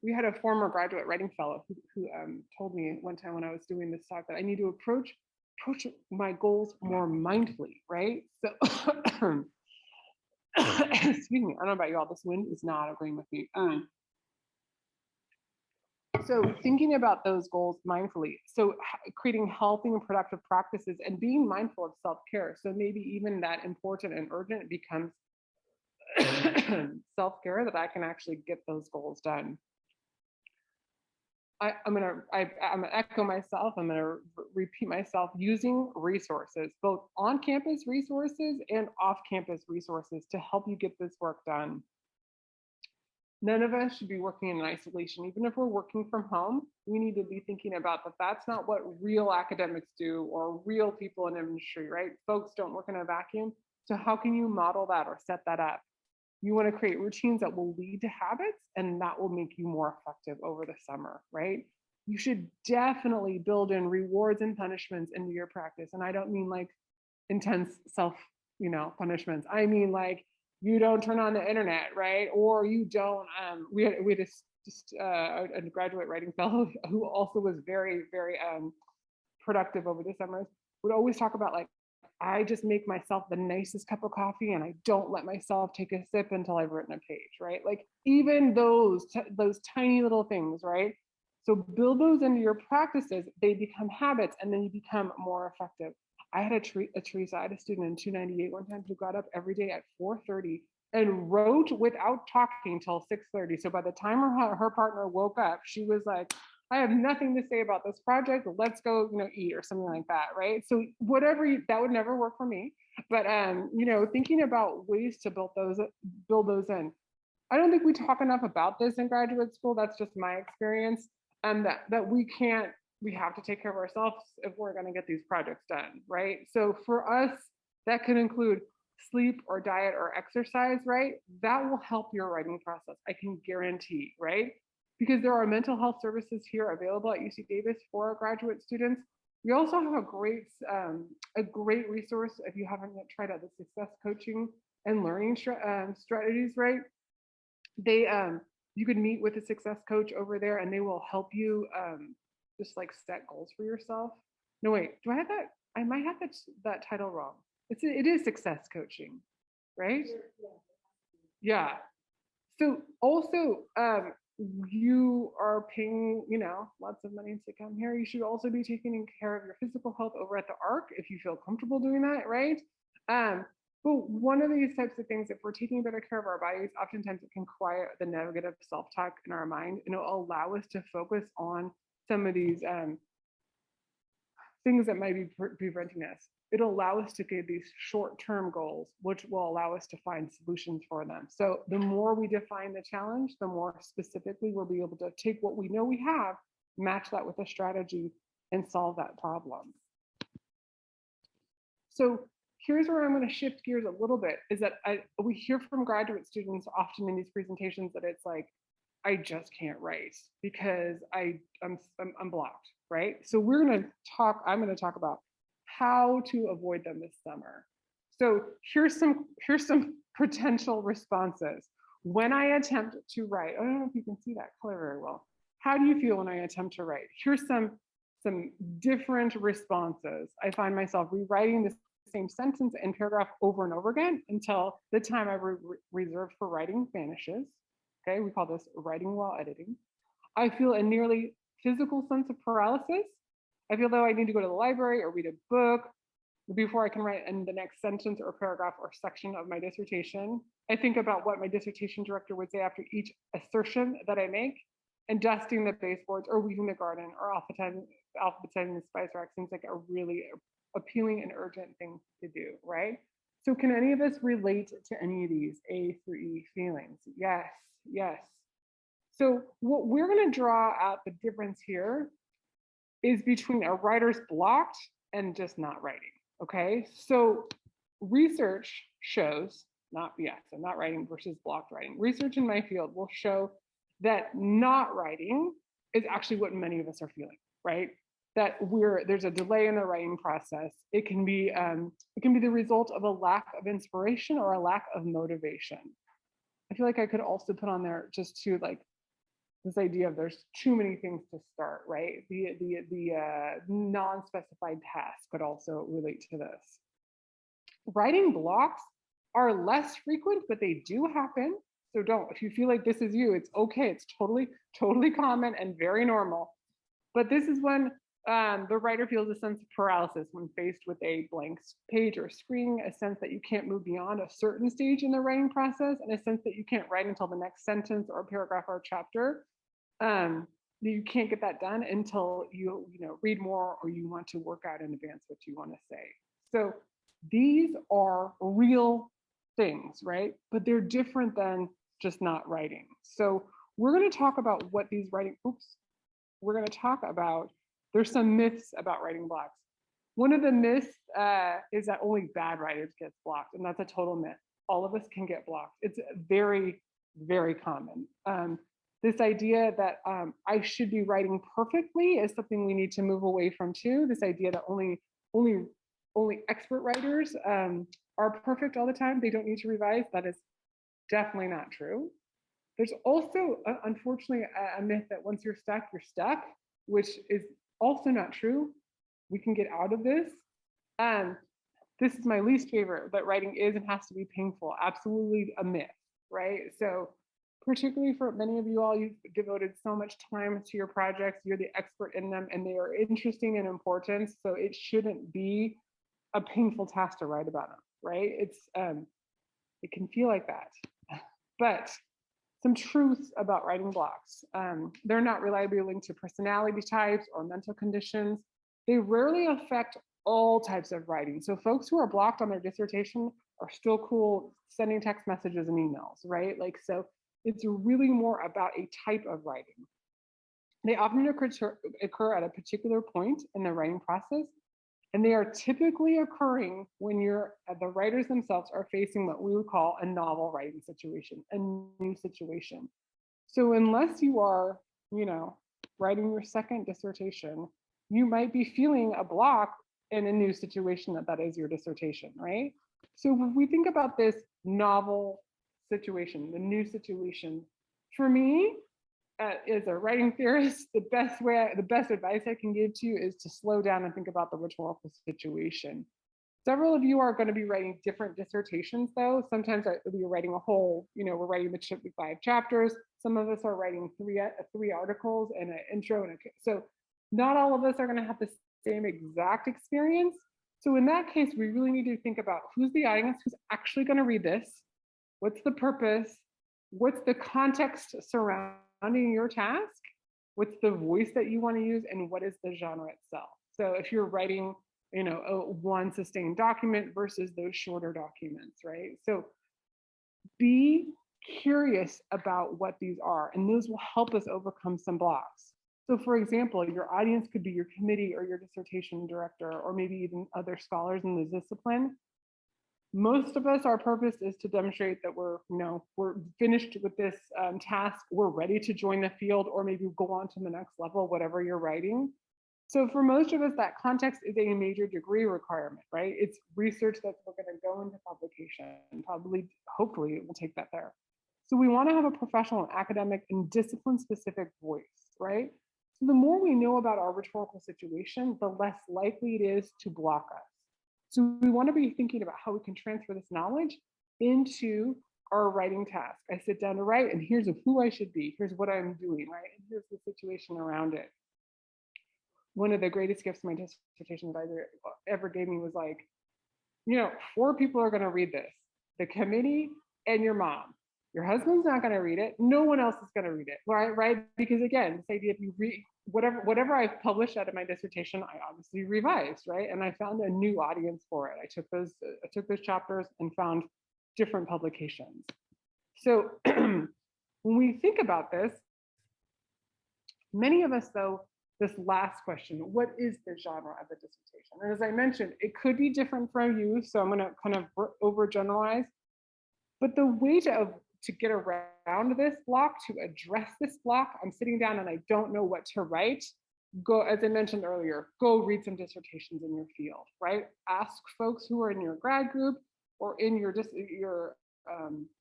S1: We had a former graduate writing fellow who told me one time when I was doing this talk that I need to approach my goals more mindfully, right? So, excuse me, I don't know about y'all, this wind is not agreeing with me. So thinking about those goals mindfully, so creating healthy and productive practices and being mindful of self-care. So maybe even that important and urgent becomes self-care, that I can actually get those goals done. I'm gonna echo myself. I'm gonna repeat myself, using resources, both on-campus resources and off-campus resources, to help you get this work done. None of us should be working in isolation. Even if we're working from home, we need to be thinking about that. That's not what real academics do, or real people in industry, right? Folks don't work in a vacuum. So how can you model that or set that up? You want to create routines that will lead to habits, and that will make you more effective over the summer, right? You should definitely build in rewards and punishments into your practice. And I don't mean like intense punishments. I mean like, you don't turn on the internet, right? Or you don't, we had a graduate writing fellow who also was very, very productive over the summers, would always talk about like, I just make myself the nicest cup of coffee and I don't let myself take a sip until I've written a page, right? Like even those tiny little things, right? So build those into your practices, they become habits, and then you become more effective. I had Teresa, I had a student in 298 one time who got up every day at 4:30 and wrote without talking till 6:30. So by the time her partner woke up, she was like, I have nothing to say about this project. Let's go, eat or something like that, right? So whatever, that would never work for me. But thinking about ways to build those in. I don't think we talk enough about this in graduate school. That's just my experience. And that we can't we have to take care of ourselves if we're going to get these projects done, right? So for us, that could include sleep or diet or exercise, right? That will help your writing process, I can guarantee, right? Because there are mental health services here available at UC Davis for our graduate students. We also have a great resource if you haven't yet tried out the success coaching and learning strategies, right? They you could meet with a success coach over there and they will help you just like set goals for yourself. No, wait, do I have that? I might have that title wrong. It is success coaching, right? Yeah. So also, you are paying, lots of money to come here. You should also be taking care of your physical health over at the ARC if you feel comfortable doing that, right? But one of these types of things, if we're taking better care of our bodies, oftentimes it can quiet the negative self-talk in our mind, and it'll allow us to focus on some of these things that might be preventing us. It'll allow us to get these short-term goals, which will allow us to find solutions for them. So the more we define the challenge, the more specifically we'll be able to take what we know we have, match that with a strategy, and solve that problem. So here's where I'm going to shift gears a little bit, is that we hear from graduate students often in these presentations that it's like, I just can't write because I'm blocked, right? So I'm going to talk about how to avoid them this summer. So here's some potential responses. When I attempt to write, I don't know if you can see that color very well. How do you feel when I attempt to write? Here's some different responses. I find myself rewriting the same sentence and paragraph over and over again until the time I reserved for writing vanishes. Okay, we call this writing while editing. I feel a nearly physical sense of paralysis. I feel though I need to go to the library or read a book before I can write in the next sentence or paragraph or section of my dissertation. I think about what my dissertation director would say after each assertion that I make, and dusting the baseboards or weeding the garden or alphabetizing the spice rack seems like a really appealing and urgent thing to do, right? So can any of us relate to any of these A through E feelings? Yes, yes. So what we're going to draw out the difference here is between a writer's blocked and just not writing, okay? So research shows, not writing versus blocked writing. Research in my field will show that not writing is actually what many of us are feeling, right? That there's a delay in the writing process. It can be the result of a lack of inspiration or a lack of motivation. I feel like I could also put on there just to like this idea of there's too many things to start, right? The non-specified task could also relate to this. Writing blocks are less frequent, but they do happen. So if you feel like this is you, it's okay. It's totally common and very normal. But this is when the writer feels a sense of paralysis when faced with a blank page or screen, a sense that you can't move beyond a certain stage in the writing process, and a sense that you can't write until the next sentence or paragraph or chapter. You can't get that done until you read more or you want to work out in advance what you want to say. So these are real things, right? But they're different than just not writing. So we're going to talk about what these we're going to talk about. There's some myths about writing blocks. One of the myths is that only bad writers get blocked, and that's a total myth. All of us can get blocked. It's very, very common. This idea that I should be writing perfectly is something we need to move away from too. This idea that only expert writers are perfect all the time. They don't need to revise. That is definitely not true. There's also, unfortunately, a myth that once you're stuck, which is also not true. We can get out of this. This is my least favorite, but writing is and has to be painful. Absolutely a myth, right? So particularly for many of you all, you've devoted so much time to your projects, you're the expert in them, and they are interesting and important. So it shouldn't be a painful task to write about them, right? It can feel like that. But some truths about writing blocks. They're not reliably linked to personality types or mental conditions. They rarely affect all types of writing. So folks who are blocked on their dissertation are still cool sending text messages and emails, right? So it's really more about a type of writing. They often occur at a particular point in the writing process, and they are typically occurring when the writers themselves are facing what we would call a novel writing situation, a new situation. So unless you are, writing your second dissertation, you might be feeling a block in a new situation that is your dissertation, right? So when we think about this novel situation, the new situation, for me, as a writing theorist, the best advice I can give to you is to slow down and think about the rhetorical situation. Several of you are going to be writing different dissertations, though. Sometimes we're writing a whole, we're writing the 5 chapters. Some of us are writing three articles and an intro. So not all of us are going to have the same exact experience. So in that case, we really need to think about who's the audience, who's actually going to read this, what's the purpose, what's the context surrounding your task, what's the voice that you want to use, and what is the genre itself. So if you're writing, one sustained document versus those shorter documents, right? So be curious about what these are, and those will help us overcome some blocks. So for example, your audience could be your committee or your dissertation director, or maybe even other scholars in the discipline. Most of us, our purpose is to demonstrate that we're finished with this task, we're ready to join the field, or maybe go on to the next level, whatever you're writing. So for most of us, that context is a major degree requirement, right? It's research that's going to go into publication, probably, hopefully it will take that there. So we want to have a professional, academic, and discipline-specific voice, right? So the more we know about our rhetorical situation, the less likely it is to block us. So we want to be thinking about how we can transfer this knowledge into our writing task. I sit down to write, and here's who I should be. Here's what I'm doing, right? And here's the situation around it. One of the greatest gifts my dissertation advisor ever gave me was like, 4 people are going to read this: the committee and your mom. Your husband's not going to read it. No one else is going to read it, right? Because again, this idea of you read whatever I've published out of my dissertation, I obviously revised, right? And I found a new audience for it. I took those chapters and found different publications. So when we think about this, many of us, though, this last question, what is the genre of the dissertation? And as I mentioned, it could be different from you, so I'm going to kind of overgeneralize. But the way to get around this block, to address this block, I'm sitting down and I don't know what to write. Go, as I mentioned earlier, go read some dissertations in your field, right? Ask folks who are in your grad group or in your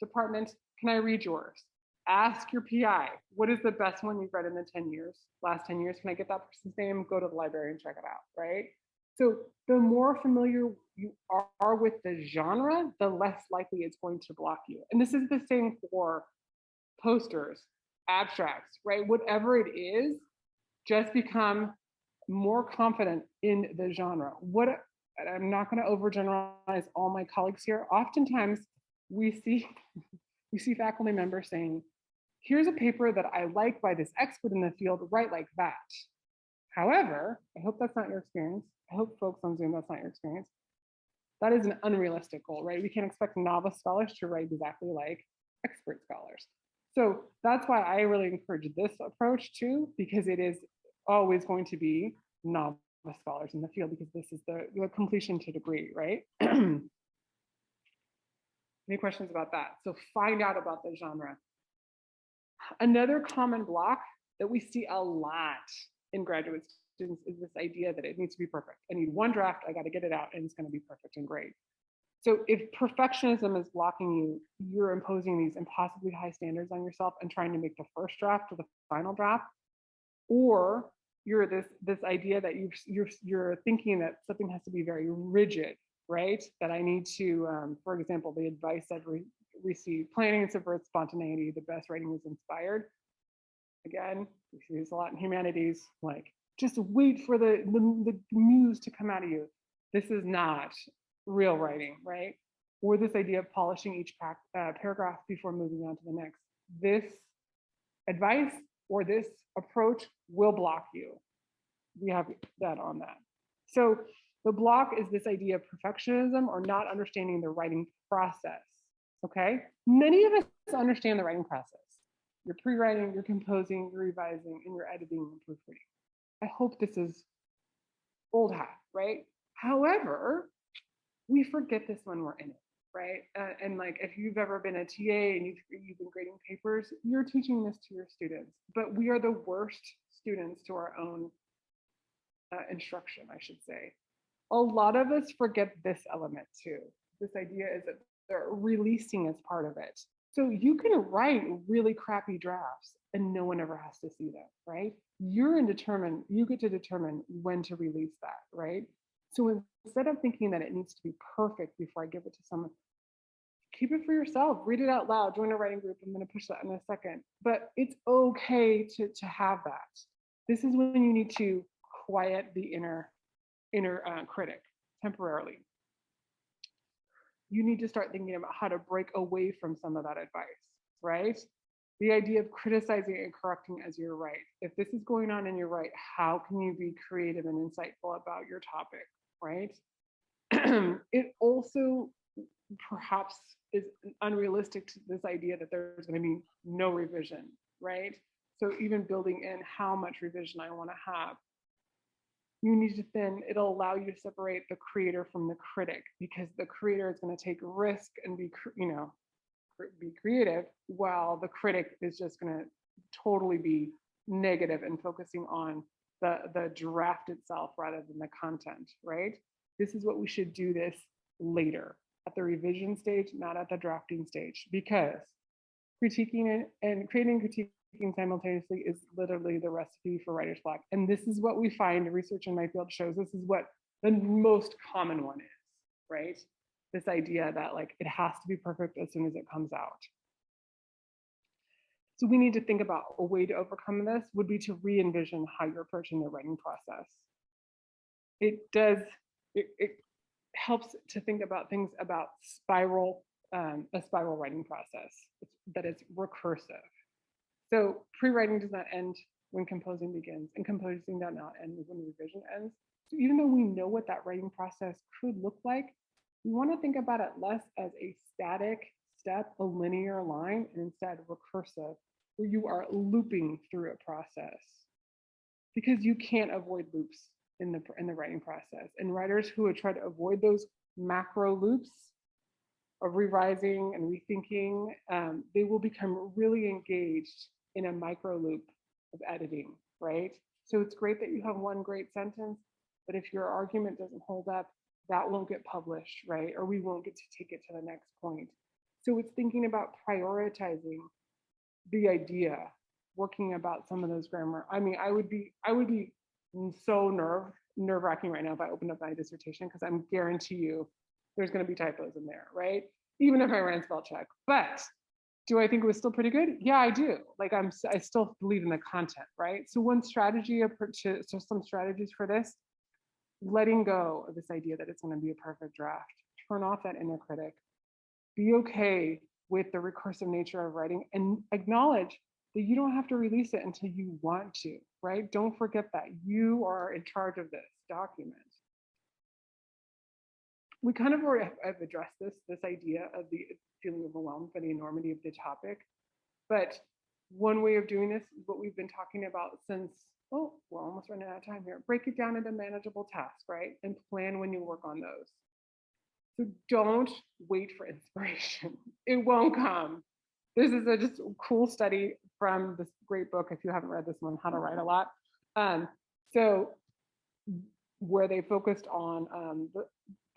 S1: department, can I read yours? Ask your PI, what is the best one you've read in the last 10 years? Can I get that person's name? Go to the library and check it out, right? So the more familiar you are with the genre, the less likely it's going to block you. And this is the same for posters, abstracts, right? Whatever it is, just become more confident in the genre. And I'm not going to overgeneralize all my colleagues here. Oftentimes we see faculty members saying, here's a paper that I like by this expert in the field, write like that. However, I hope that's not your experience. I hope folks on Zoom, that's not your experience. That is an unrealistic goal, right? We can't expect novice scholars to write exactly like expert scholars. So that's why I really encourage this approach too, because it is always going to be novice scholars in the field, because this is the completion to degree, right? Any questions about that? So find out about the genre. Another common block that we see a lot in graduate students is this idea that it needs to be perfect. I need one draft, I got to get it out, and it's going to be perfect and great. So if perfectionism is blocking you, you're imposing these impossibly high standards on yourself and trying to make the first draft or the final draft, or you're this idea that you're thinking that something has to be very rigid, right? That I need to, for example, the advice I've received: planning and subverts spontaneity. The best writing is inspired. Again, we see this a lot in humanities. Like, just wait for the muse to come out of you. This is not real writing, right? Or this idea of polishing each paragraph before moving on to the next. This advice or this approach will block you. We have that on that. So the block is this idea of perfectionism or not understanding the writing process, okay? Many of us understand the writing process. You're pre-writing, you're composing, you're revising, and you're editing and proofreading. I hope this is old hat, right? However, we forget this when we're in it, right? And like, if you've ever been a TA and you've been grading papers, you're teaching this to your students, but we are the worst students to our own instruction, I should say. A lot of us forget this element too. This idea is that they're releasing as part of it. So you can write really crappy drafts and no one ever has to see them, right? You get to determine when to release that, right? So instead of thinking that it needs to be perfect before I give it to someone, keep it for yourself, read it out loud, join a writing group. I'm going to push that in a second, but it's okay to have that. This is when you need to quiet the inner critic temporarily. You need to start thinking about how to break away from some of that advice, right? The idea of criticizing and correcting as you're right. If this is going on and you're right, how can you be creative and insightful about your topic, right? It also perhaps is unrealistic to this idea that there's going to be no revision, right? So even building in how much revision I want to have. You need to it'll allow you to separate the creator from the critic, because the creator is going to take risk and be creative, while the critic is just going to totally be negative and focusing on the draft itself rather than the content, right? This is what we should do this later, at the revision stage, not at the drafting stage, because critiquing it and creating critiquing simultaneously is literally the recipe for writer's block. And this is what we find, research in my field shows, this is what the most common one is, right? This idea that like it has to be perfect as soon as it comes out. So we need to think about a way to overcome this would be to re-envision how you're approaching the writing process. It helps to think about things about a spiral writing process that is recursive. So pre-writing does not end when composing begins, and composing does not end when revision ends. So even though we know what that writing process could look like, we want to think about it less as a static step, a linear line, and instead recursive, where you are looping through a process, because you can't avoid loops in the writing process. And writers who would try to avoid those macro loops of revising and rethinking, they will become really engaged in a micro loop of editing, right? So it's great that you have one great sentence, but if your argument doesn't hold up, that won't get published, right? Or we won't get to take it to the next point. So it's thinking about prioritizing the idea, working about some of those grammar. I mean, I would be so nerve-wracking right now if I opened up my dissertation, because I'm guarantee you there's going to be typos in there, right? Even if I ran spell check. But do I think it was still pretty good? Yeah, I do. Like I still believe in the content, right? So one strategy, so some strategies for this, letting go of this idea that it's going to be a perfect draft. Turn off that inner critic. Be okay with the recursive nature of writing, and acknowledge that you don't have to release it until you want to, right? Don't forget that you are in charge of this document. We kind of already have addressed this idea of the feeling overwhelmed by the enormity of the topic. But one way of doing this is what we've been talking about since, oh, we're almost running out of time here. Break it down into manageable tasks, right? And plan when you work on those. So don't wait for inspiration. It won't come. This is just a cool study from this great book, if you haven't read this one, How to Write a Lot. So where they focused on the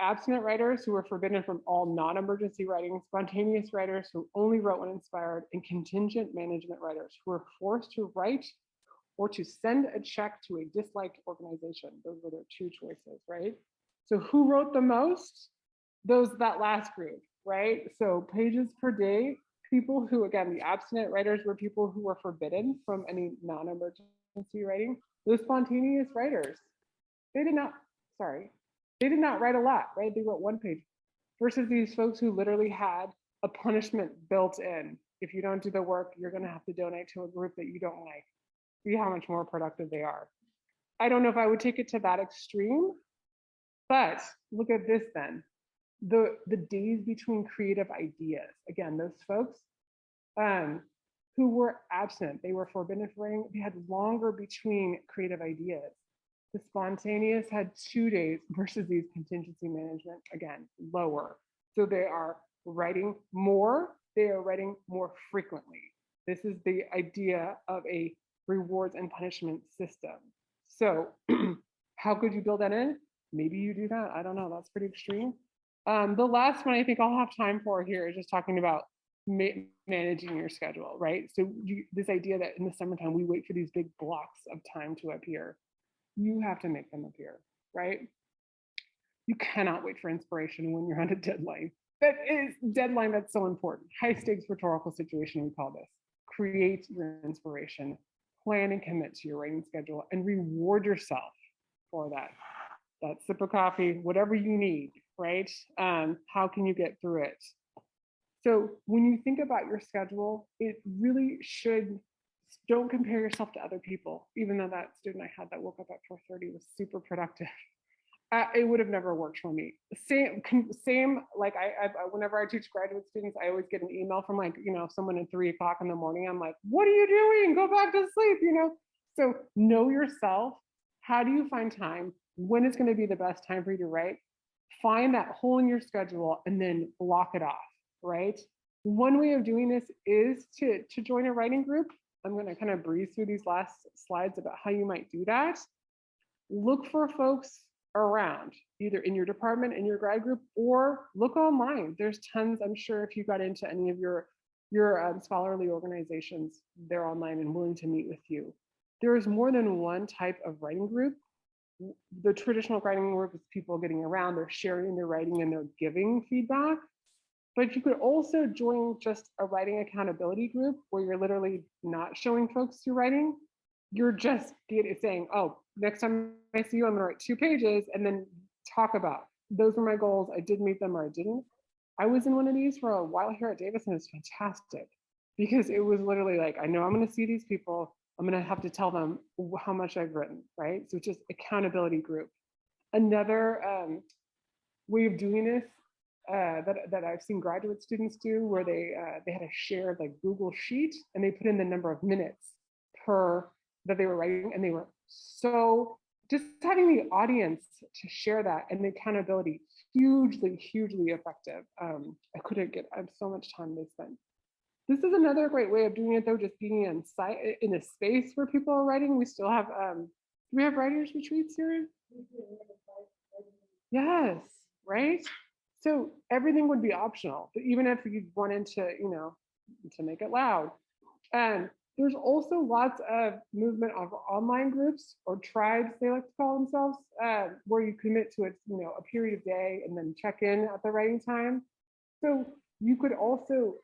S1: abstinent writers who were forbidden from all non-emergency writing, spontaneous writers who only wrote when inspired, and contingent management writers who were forced to write or to send a check to a disliked organization. Those were their two choices, right? So who wrote the most? That last group, right? So pages per day, people who, again, the abstinent writers were people who were forbidden from any non-emergency writing. The spontaneous writers, they did not write a lot, right? They wrote one page, versus these folks who literally had a punishment built in. If you don't do the work, you're going to have to donate to a group that you don't like. See how much more productive they are. I don't know if I would take it to that extreme, but look at this then. The days between creative ideas. Again, those folks, who were absent. They were forbidden from writing. They had longer between creative ideas. The spontaneous had 2 days versus these contingency management, again, lower. So they are writing more, they are writing more frequently. This is the idea of a rewards and punishment system. So how could you build that in? Maybe you do that. I don't know. That's pretty extreme. The last one I think I'll have time for here is just talking about managing your schedule, right? So this idea that in the summertime, we wait for these big blocks of time to appear. You have to make them appear, right? You cannot wait for inspiration when you're on a deadline. That is deadline that's so important. High stakes rhetorical situation, we call this. Create your inspiration, plan and commit to your writing schedule, and reward yourself for that. That sip of coffee, whatever you need, right? How can you get through it? So when you think about your schedule, it really should, don't compare yourself to other people. Even though that student I had that woke up at 4:30 was super productive. It would have never worked for me. Same like whenever I teach graduate students, I always get an email from like, someone at 3 o'clock in the morning. I'm like, what are you doing? Go back to sleep, So know yourself. How do you find time? When is going to be the best time for you to write? Find that hole in your schedule and then block it off, right? One way of doing this is to join a writing group. I'm going to kind of breeze through these last slides about how you might do that. Look for folks around, either in your department, in your grad group, or look online. There's tons, I'm sure if you got into any of your scholarly organizations, they're online and willing to meet with you. There is more than one type of writing group. The traditional writing group is people getting around, they're sharing their writing and they're giving feedback. But you could also join just a writing accountability group where you're literally not showing folks your writing. You're just saying, oh, next time I see you, I'm gonna write 2 pages and then talk about, those were my goals, I did meet them or I didn't. I was in one of these for a while here at Davis and it's fantastic because it was literally like, I know I'm gonna see these people, I'm gonna have to tell them how much I've written, right? So just accountability group. Another way of doing this that I've seen graduate students do where they had a shared like Google sheet and they put in the number of minutes that they were writing, and they were so, just having the audience to share that and the accountability, hugely effective. I have so much time they spend. This is another great way of doing it though, just being in a space where people are writing. We still have, do we have writers retreats here? Yes, right? So everything would be optional, but even if you wanted to, to make it loud. And there's also lots of movement of online groups or tribes, they like to call themselves, where you commit to a period of day and then check in at the writing time. So you could also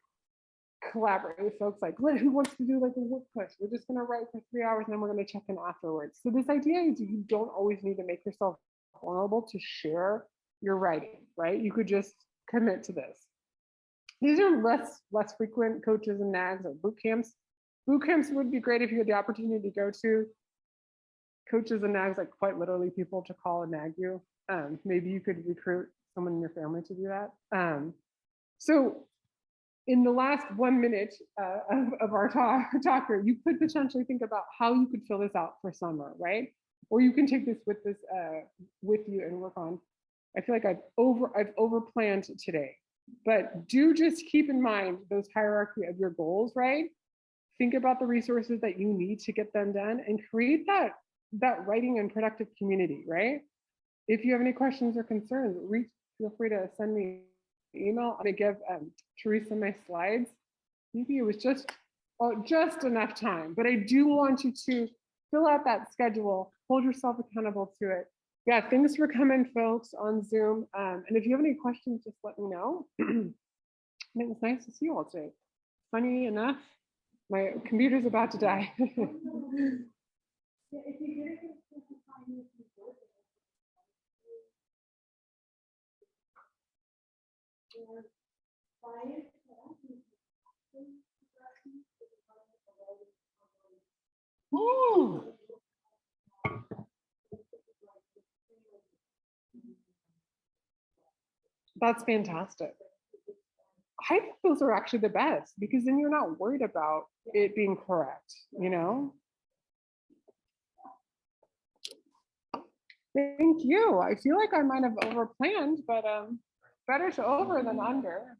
S1: collaborate with folks like, who wants to do like a work push? We're just gonna write for 3 hours and then we're gonna check in afterwards. So this idea is you don't always need to make yourself vulnerable to share your writing, right? You could just commit to this. These are less frequent coaches and nags or boot camps. Boot camps would be great if you had the opportunity to go to. Coaches and nags, like quite literally people to call and nag you. Maybe you could recruit someone in your family to do that. So in the last 1 minute of our talker, you could potentially think about how you could fill this out for summer, right? Or you can take this with you and work on. I feel like I've over planned today, but do just keep in mind those hierarchy of your goals, right? Think about the resources that you need to get them done and create that writing and productive community, right? If you have any questions or concerns, feel free to send me an email. I'm gonna give Teresa my slides. Maybe it was just enough time, but I do want you to fill out that schedule, hold yourself accountable to it. Yeah, thanks for coming, folks, on Zoom. And if you have any questions, just let me know. And it was nice to see you all today. Funny enough, my computer's about to die. Ooh. That's fantastic. I think those are actually the best because then you're not worried about it being correct, you know? Thank you. I feel like I might have overplanned, but better to over than under.